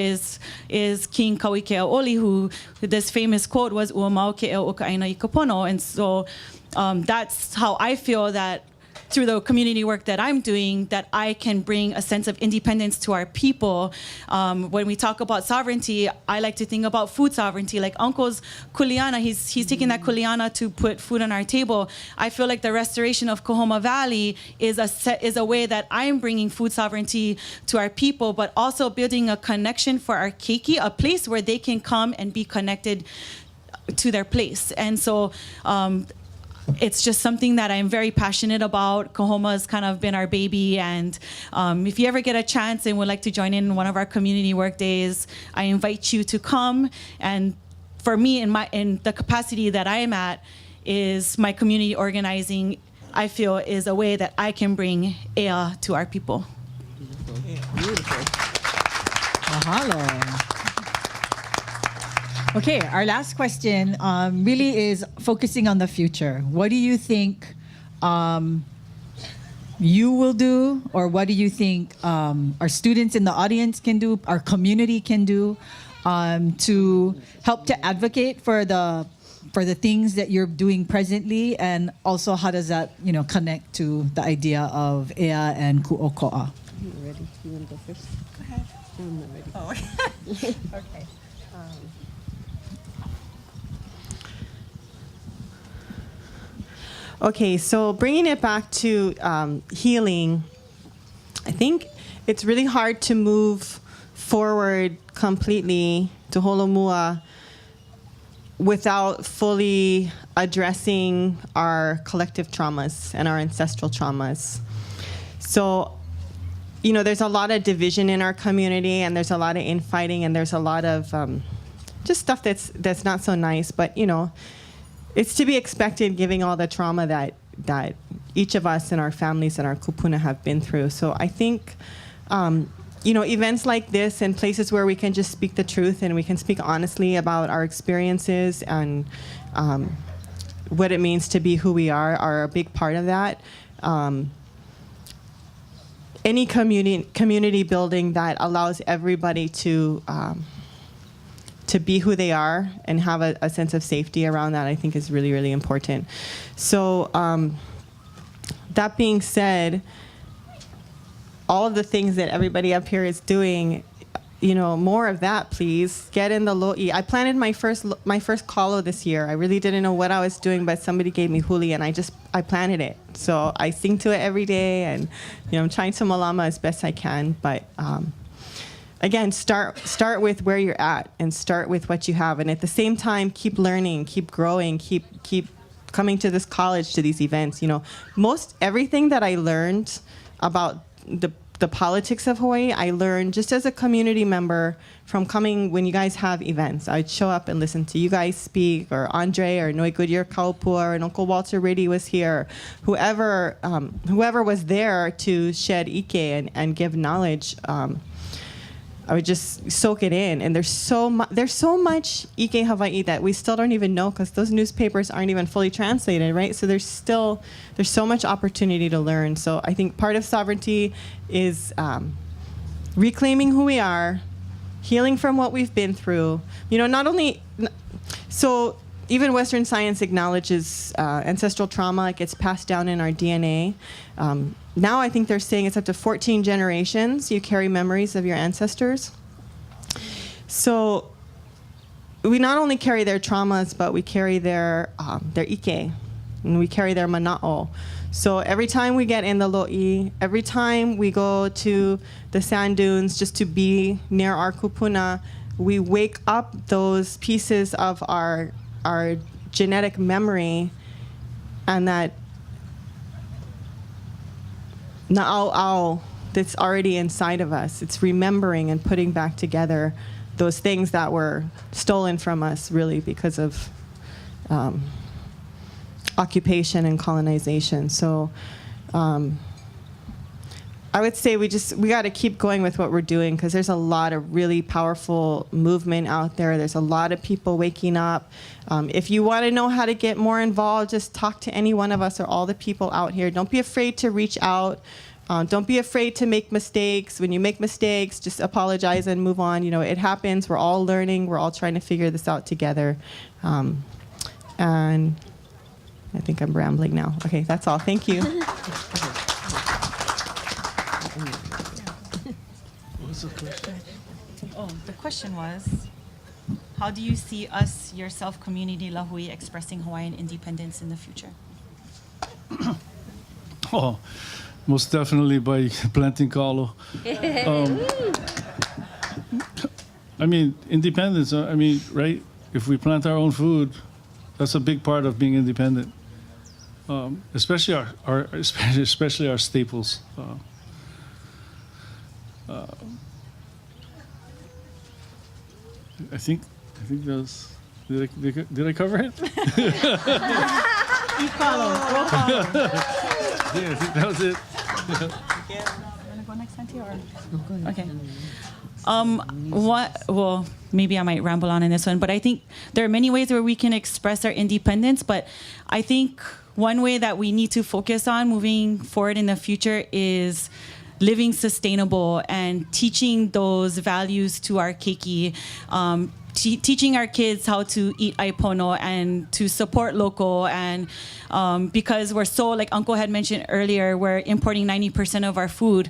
is King Kauikeaoli, who this famous quote was "Ua mau ke eo o ka aina I ka pono." And so that's how I feel that through the community work that I'm doing, that I can bring a sense of independence to our people. When we talk about sovereignty, I like to think about food sovereignty. Like Uncle's kuleana, he's taking that kuleana to put food on our table. I feel like the restoration of Kahoma Valley is a way that I'm bringing food sovereignty to our people, but also building a connection for our keiki, a place where they can come and be connected to their place. And so it's just something that I'm very passionate about. Kahoma's kind of been our baby, and if you ever get a chance and would like to join in one of our community work days, I invite you to come. And for me, in the capacity that I am at, is my community organizing, I feel, is a way that I can bring ea to our people. Beautiful. Mahalo. Okay, our last question really is focusing on the future. What do you think you will do, or what do you think our students in the audience can do, our community can do to help to advocate for the things that you're doing presently, and also how does that connect to the idea of ea and Kūʻokoʻa? You ready? You want to go first? Go ahead. I'm not ready. Oh, okay. Okay, so bringing it back to healing, I think it's really hard to move forward completely to Holomua without fully addressing our collective traumas and our ancestral traumas. So, there's a lot of division in our community, and there's a lot of infighting, and there's a lot of just stuff that's not so nice, but it's to be expected, given all the trauma that each of us and our families and our kupuna have been through. So I think, events like this and places where we can just speak the truth and we can speak honestly about our experiences and what it means to be who we are a big part of that. Any community building that allows everybody to be who they are and have a sense of safety around that, I think is really, really important. So that being said, all of the things that everybody up here is doing, more of that, please. Get in the lo'i. I planted my first kalo this year. I really didn't know what I was doing, but somebody gave me huli, and I planted it. So I sing to it every day, and I'm trying to malama as best I can, but again, start with where you're at and start with what you have, and at the same time keep learning, keep growing, keep coming to this college, to these events. Most everything that I learned about the politics of Hawaii, I learned just as a community member from coming when you guys have events. I'd show up and listen to you guys speak, or Andre, or Noi Goodyear Kaupua, and Uncle Walter Riddy was here. Whoever was there to shed ike and give knowledge, I would just soak it in. And there's so much Ike Hawaii that we still don't even know, because those newspapers aren't even fully translated, right? So there's so much opportunity to learn. So I think part of sovereignty is reclaiming who we are, healing from what we've been through. So even Western science acknowledges ancestral trauma. It gets passed down in our DNA. Now I think they're saying it's up to 14 generations you carry memories of your ancestors. So we not only carry their traumas, but we carry their ike, and we carry their mana'o. So every time we get in the lo'i, every time we go to the sand dunes just to be near our kupuna, we wake up those pieces of our genetic memory, and that na'au that's already inside of us. It's remembering and putting back together those things that were stolen from us, really, because of occupation and colonization. So I would say we got to keep going with what we're doing, because there's a lot of really powerful movement out there. There's a lot of people waking up. If you want to know how to get more involved, just talk to any one of us or all the people out here. Don't be afraid to reach out. Don't be afraid to make mistakes. When you make mistakes, just apologize and move on. It happens. We're all learning. We're all trying to figure this out together. And I think I'm rambling now. Okay, that's all. Thank you. What's the question? Oh, the question was, how do you see us, yourself, community Lahui, expressing Hawaiian independence in the future? Oh, most definitely by planting kalo. I mean, independence, I mean, right? If we plant our own food, that's a big part of being independent. Especially especially our staples. I think that was, did I cover it? Yeah, I think that was it. Want to go next, Auntie, or? Okay. Well, maybe I might ramble on in this one, but I think there are many ways where we can express our independence, but I think one way that we need to focus on moving forward in the future is living sustainable and teaching those values to our keiki, teaching our kids how to eat aipono and to support local, and because we're so, like Uncle had mentioned earlier, we're importing 90% of our food.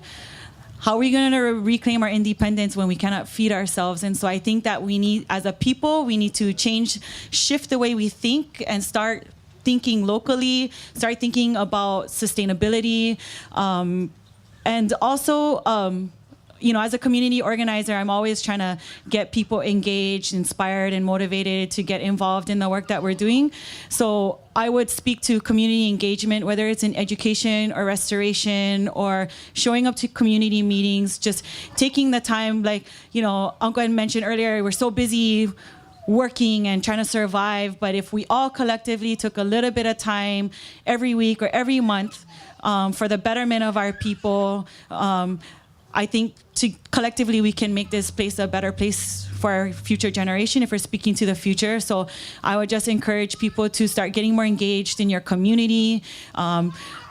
How are we going to reclaim our independence when we cannot feed ourselves? And so I think that we need, as a people, we need to shift the way we think and start thinking locally, start thinking about sustainability. And also, you know, as a community organizer, I'm always trying to get people engaged, inspired, and motivated to get involved in the work that we're doing. So I would speak to community engagement, whether it's in education or restoration or showing up to community meetings, just taking the time, like, you know, Uncle had mentioned earlier, we're so busy working and trying to survive, but if we all collectively took a little bit of time every week or every month for the betterment of our people, I think collectively we can make this place a better place for our future generation if we're speaking to the future. So I would just encourage people to start getting more engaged in your community,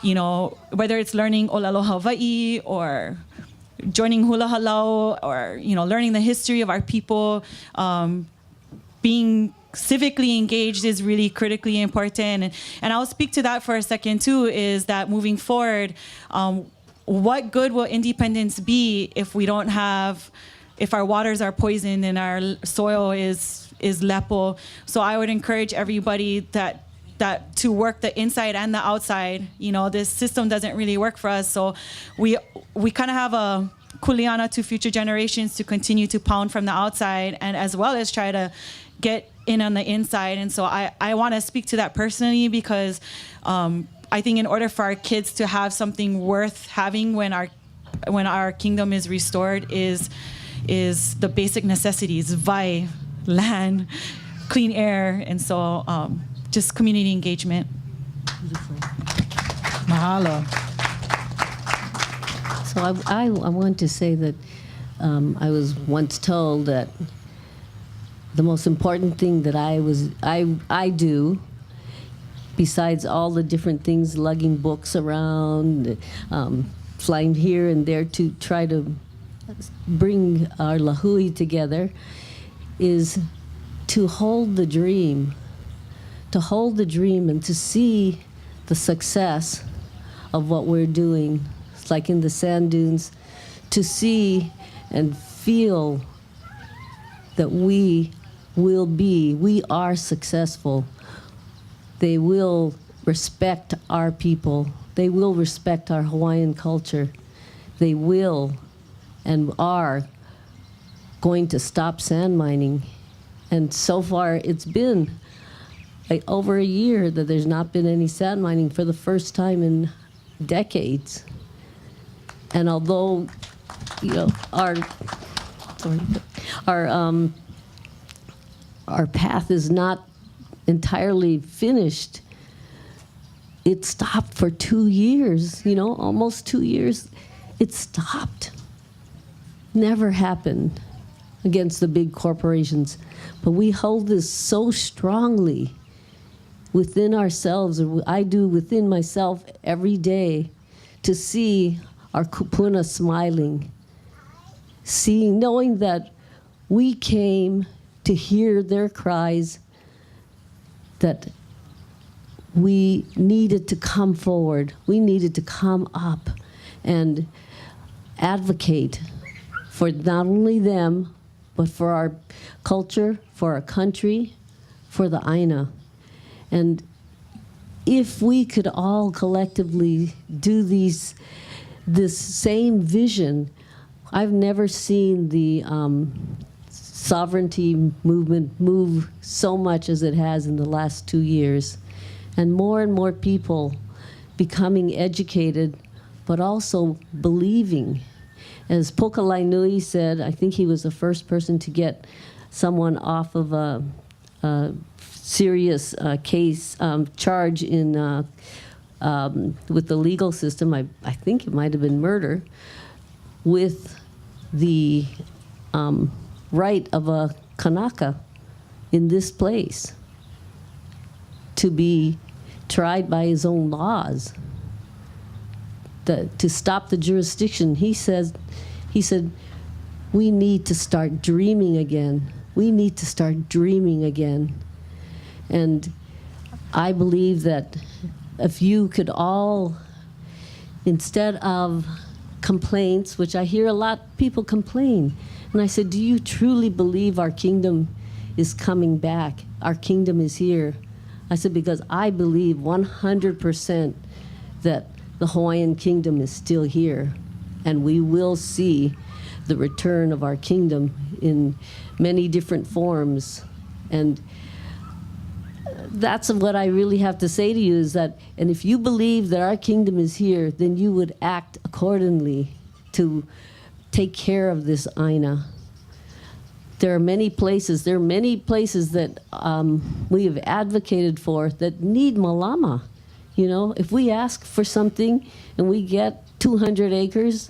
you know, whether it's learning Olelo Hawaiʻi or joining hula halau, or, you know, learning the history of our people. Being civically engaged is really critically important. And I'll speak to that for a second too, is that moving forward, what good will independence be if we don't have, if our waters are poisoned and our soil is lepo? So I would encourage everybody that to work the inside and the outside. You know, this system doesn't really work for us. So we kind of have a kuleana to future generations to continue to pound from the outside, and as well as try to get in on the inside. And so I want to speak to that personally, because I think in order for our kids to have something worth having when our kingdom is restored is the basic necessities: vai, land, clean air, and so just community engagement. Mahalo. So I want to say that I was once told that the most important thing that I do, besides all the different things, lugging books around, flying here and there to try to bring our lahui together, is to hold the dream. To hold the dream and to see the success of what we're doing. It's like in the sand dunes, to see and feel that we are successful. They will respect our people. They will respect our Hawaiian culture. They will and are going to stop sand mining. And so far, it's been over a year that there's not been any sand mining for the first time in decades. And although, you know, our path is not entirely finished, it stopped for 2 years, you know, almost 2 years. It stopped. Never happened against the big corporations. But we hold this so strongly within ourselves, or I do within myself every day, to see our kupuna smiling, knowing that we came to hear their cries, that we needed to come forward, we needed to come up and advocate for not only them, but for our culture, for our country, for the Aina. And if we could all collectively do this same vision, I've never seen the sovereignty movement move so much as it has in the last 2 years. And more people becoming educated, but also believing. As Pokalainui said, I think he was the first person to get someone off of a serious case charge in with the legal system. I think it might have been murder, with the right of a Kanaka in this place to be tried by his own laws, to stop the jurisdiction. He said, we need to start dreaming again. We need to start dreaming again. And I believe that if you could all, instead of complaints, which I hear a lot of people complain, and I said, do you truly believe our kingdom is coming back? Our kingdom is here. I said, because I believe 100% that the Hawaiian kingdom is still here, and we will see the return of our kingdom in many different forms. And that's what I really have to say to you, is that, and if you believe that our kingdom is here, then you would act accordingly to take care of this Aina. There are many places that we have advocated for that need malama. You know, if we ask for something and we get 200 acres,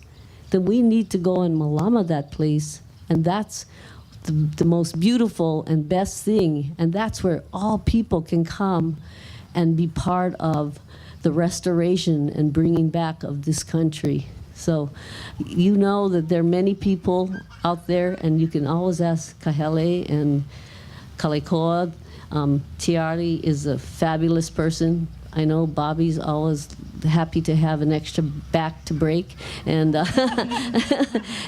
then we need to go and malama that place. And that's the most beautiful and best thing. And that's where all people can come and be part of the restoration and bringing back of this country. So you know that there are many people out there, and you can always ask Kahele and Kalekoa. Tiari is a fabulous person. I know Bobby's always happy to have an extra back to break, and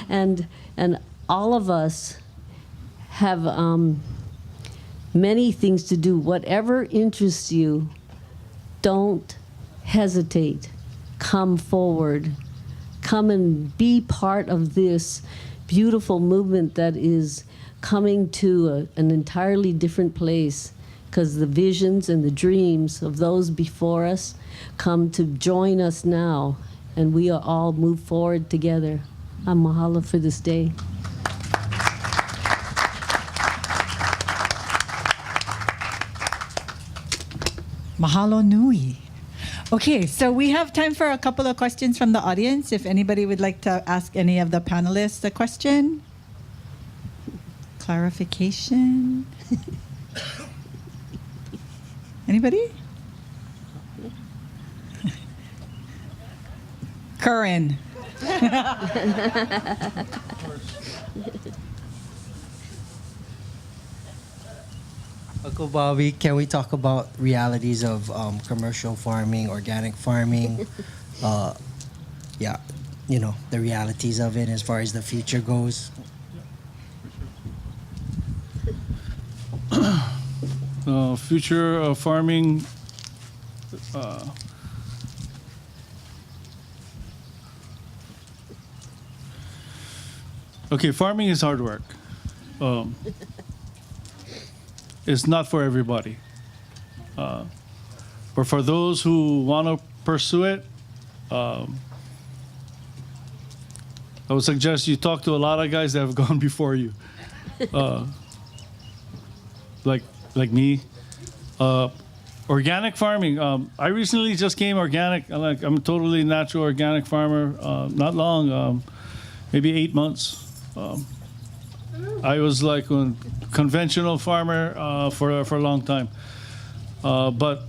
and all of us have many things to do. Whatever interests you, don't hesitate. Come forward. Come and be part of this beautiful movement that is coming to an entirely different place, because the visions and the dreams of those before us come to join us now, and we are all move forward together. I'm mahalo for this day. Mahalo nui. Okay, so we have time for a couple of questions from the audience. If anybody would like to ask any of the panelists a question, clarification. Anybody? Curran. Uncle Bobby, can we talk about realities of commercial farming, organic farming? Yeah, you know, the realities of it as far as the future goes. Future of farming. Okay, farming is hard work. It's not for everybody. But for those who want to pursue it, I would suggest you talk to a lot of guys that have gone before you. Like me. Organic farming. I recently just came organic. I'm a totally natural organic farmer. Not long, maybe 8 months. I was like a conventional farmer for a long time. But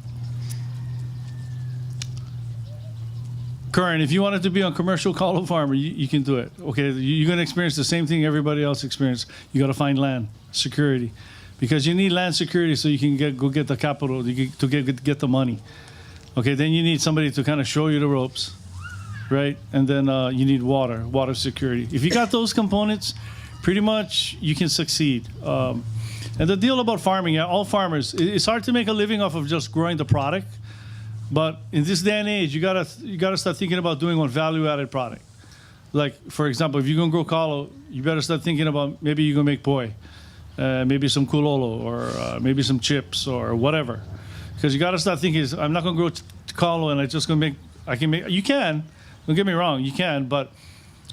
Curran, if you wanted to be a commercial cattle farmer, you can do it. Okay, you're going to experience the same thing everybody else experienced. You got to find land security, because you need land security so you can go get the capital to get the money. Okay, then you need somebody to kind of show you the ropes, right? And then you need water security. If you got those components, pretty much you can succeed. And the deal about farming, all farmers, it's hard to make a living off of just growing the product. But in this day and age, you gotta start thinking about doing one value-added product. Like, for example, if you're gonna grow kalo, you better start thinking about maybe you're gonna make poi, maybe some kulolo, or maybe some chips or whatever. Because you gotta start thinking, I'm not gonna grow kalo and I'm just gonna make. You can, don't get me wrong, you can, but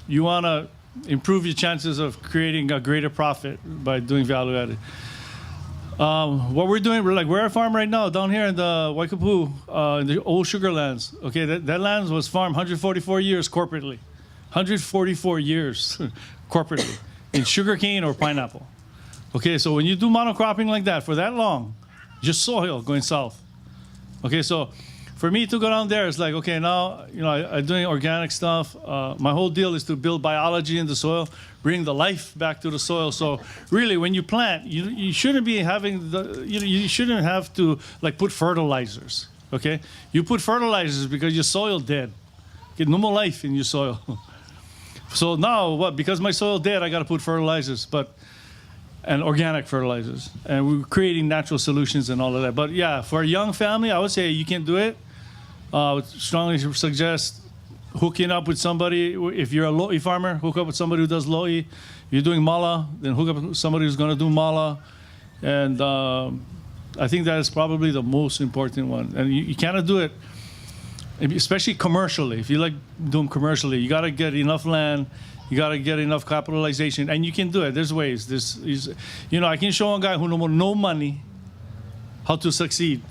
you wanna improve your chances of creating a greater profit by doing value-added. What we're doing, we're at a farm right now down here in the Waikapu, in the old sugar lands. Okay, that land was farmed 144 years corporately. 144 years corporately in sugarcane or pineapple. Okay, so when you do monocropping like that for that long, just soil going south. Okay, so for me to go down there, it's like, okay, now, I'm doing organic stuff. My whole deal is to build biology in the soil, bring the life back to the soil. So really, when you plant, you shouldn't be having you shouldn't have to put fertilizers. Okay, you put fertilizers because your soil dead. Get no more life in your soil. So now what? Because my soil dead, I got to put fertilizers, and organic fertilizers, and we're creating natural solutions and all of that. But yeah, for a young family, I would say you can do it. I would strongly suggest hooking up with somebody. If you're a lo'i farmer, hook up with somebody who does lo'i. If you're doing mala, then hook up with somebody who's going to do mala. And I think that is probably the most important one. And you cannot do it, especially commercially. If you like doing commercially, you got to get enough land. You got to get enough capitalization. And you can do it. There's ways. I can show a guy who knows no money how to succeed.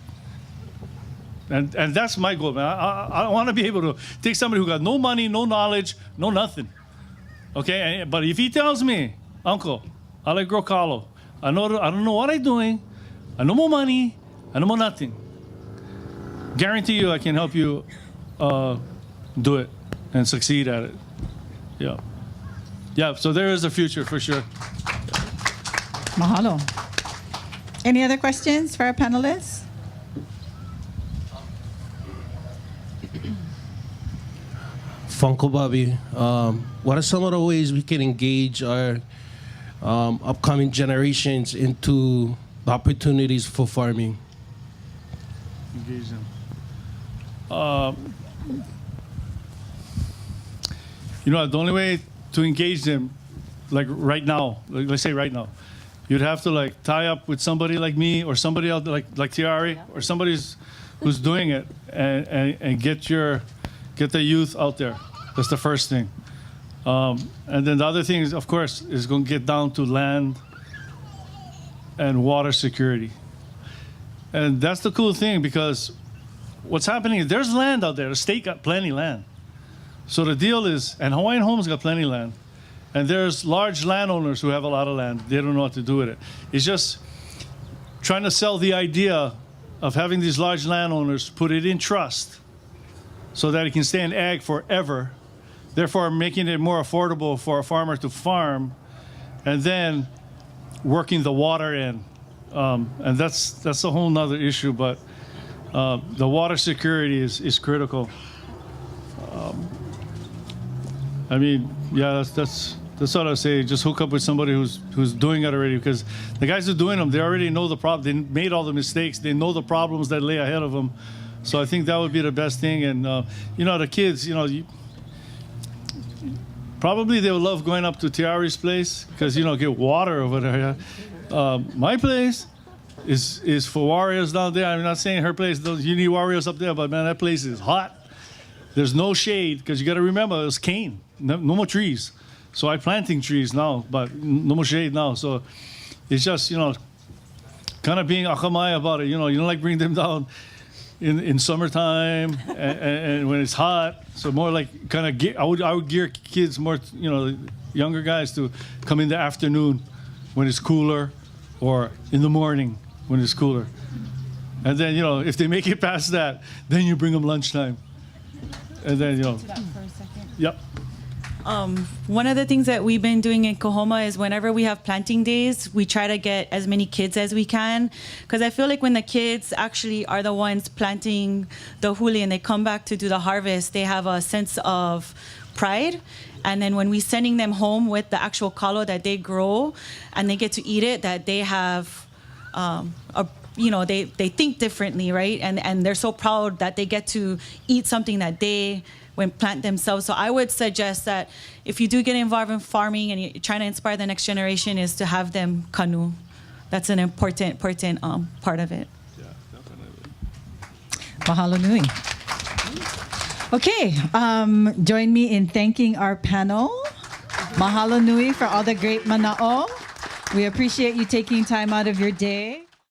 And that's my goal, man. I want to be able to take somebody who got no money, no knowledge, no nothing. Okay, but if he tells me, Uncle, I like grow kalo. I don't know what I'm doing. I no more money. I no more nothing. Guarantee you, I can help you do it and succeed at it. Yeah. So there is a future for sure. Mahalo. Any other questions for our panelists? Funko Bobby, what are some of the ways we can engage our upcoming generations into the opportunities for farming? Engage them. The only way to engage them, right now, let's say right now, you'd have to tie up with somebody like me or somebody else like Tiari or somebody who's doing it and get the youth out there. That's the first thing. And then the other thing is, of course, is going to get down to land and water security. And that's the cool thing, because what's happening is there's land out there. The state got plenty land. So the deal is, and Hawaiian Homes got plenty land. And there's large landowners who have a lot of land. They don't know what to do with it. It's just trying to sell the idea of having these large landowners put it in trust so that it can stay in ag forever, therefore making it more affordable for a farmer to farm, and then working the water in. And that's a whole nother issue, but the water security is critical. That's what I say. Just hook up with somebody who's doing it already, because the guys who are doing them, they already know the problem. They made all the mistakes. They know the problems that lay ahead of them. So I think that would be the best thing. And the kids, probably they would love going up to Tiari's place because get water over there. My place is for warriors down there. I'm not saying her place. You need warriors up there, but man, that place is hot. There's no shade because you got to remember it's cane. No more trees. So I'm planting trees now, but no more shade now. So it's just kind of being akamai about it. You don't bring them down in summertime and when it's hot. So more I would gear kids more, younger guys to come in the afternoon when it's cooler, or in the morning when it's cooler. And then if they make it past that, then you bring them lunchtime. And then To that for a second. Yep. One of the things that we've been doing in Kahoma is whenever we have planting days, we try to get as many kids as we can. Because I feel like when the kids actually are the ones planting the huli and they come back to do the harvest, they have a sense of pride. And then when we're sending them home with the actual kalo that they grow and they get to eat it, that they have, they think differently, right? And they're so proud that they get to eat something that they plant themselves. So I would suggest that if you do get involved in farming and you're trying to inspire the next generation, is to have them kanu. That's an important part of it. Yeah, definitely. Mahalo nui. Okay, join me in thanking our panel. Mahalo nui for all the great mana'o. We appreciate you taking time out of your day.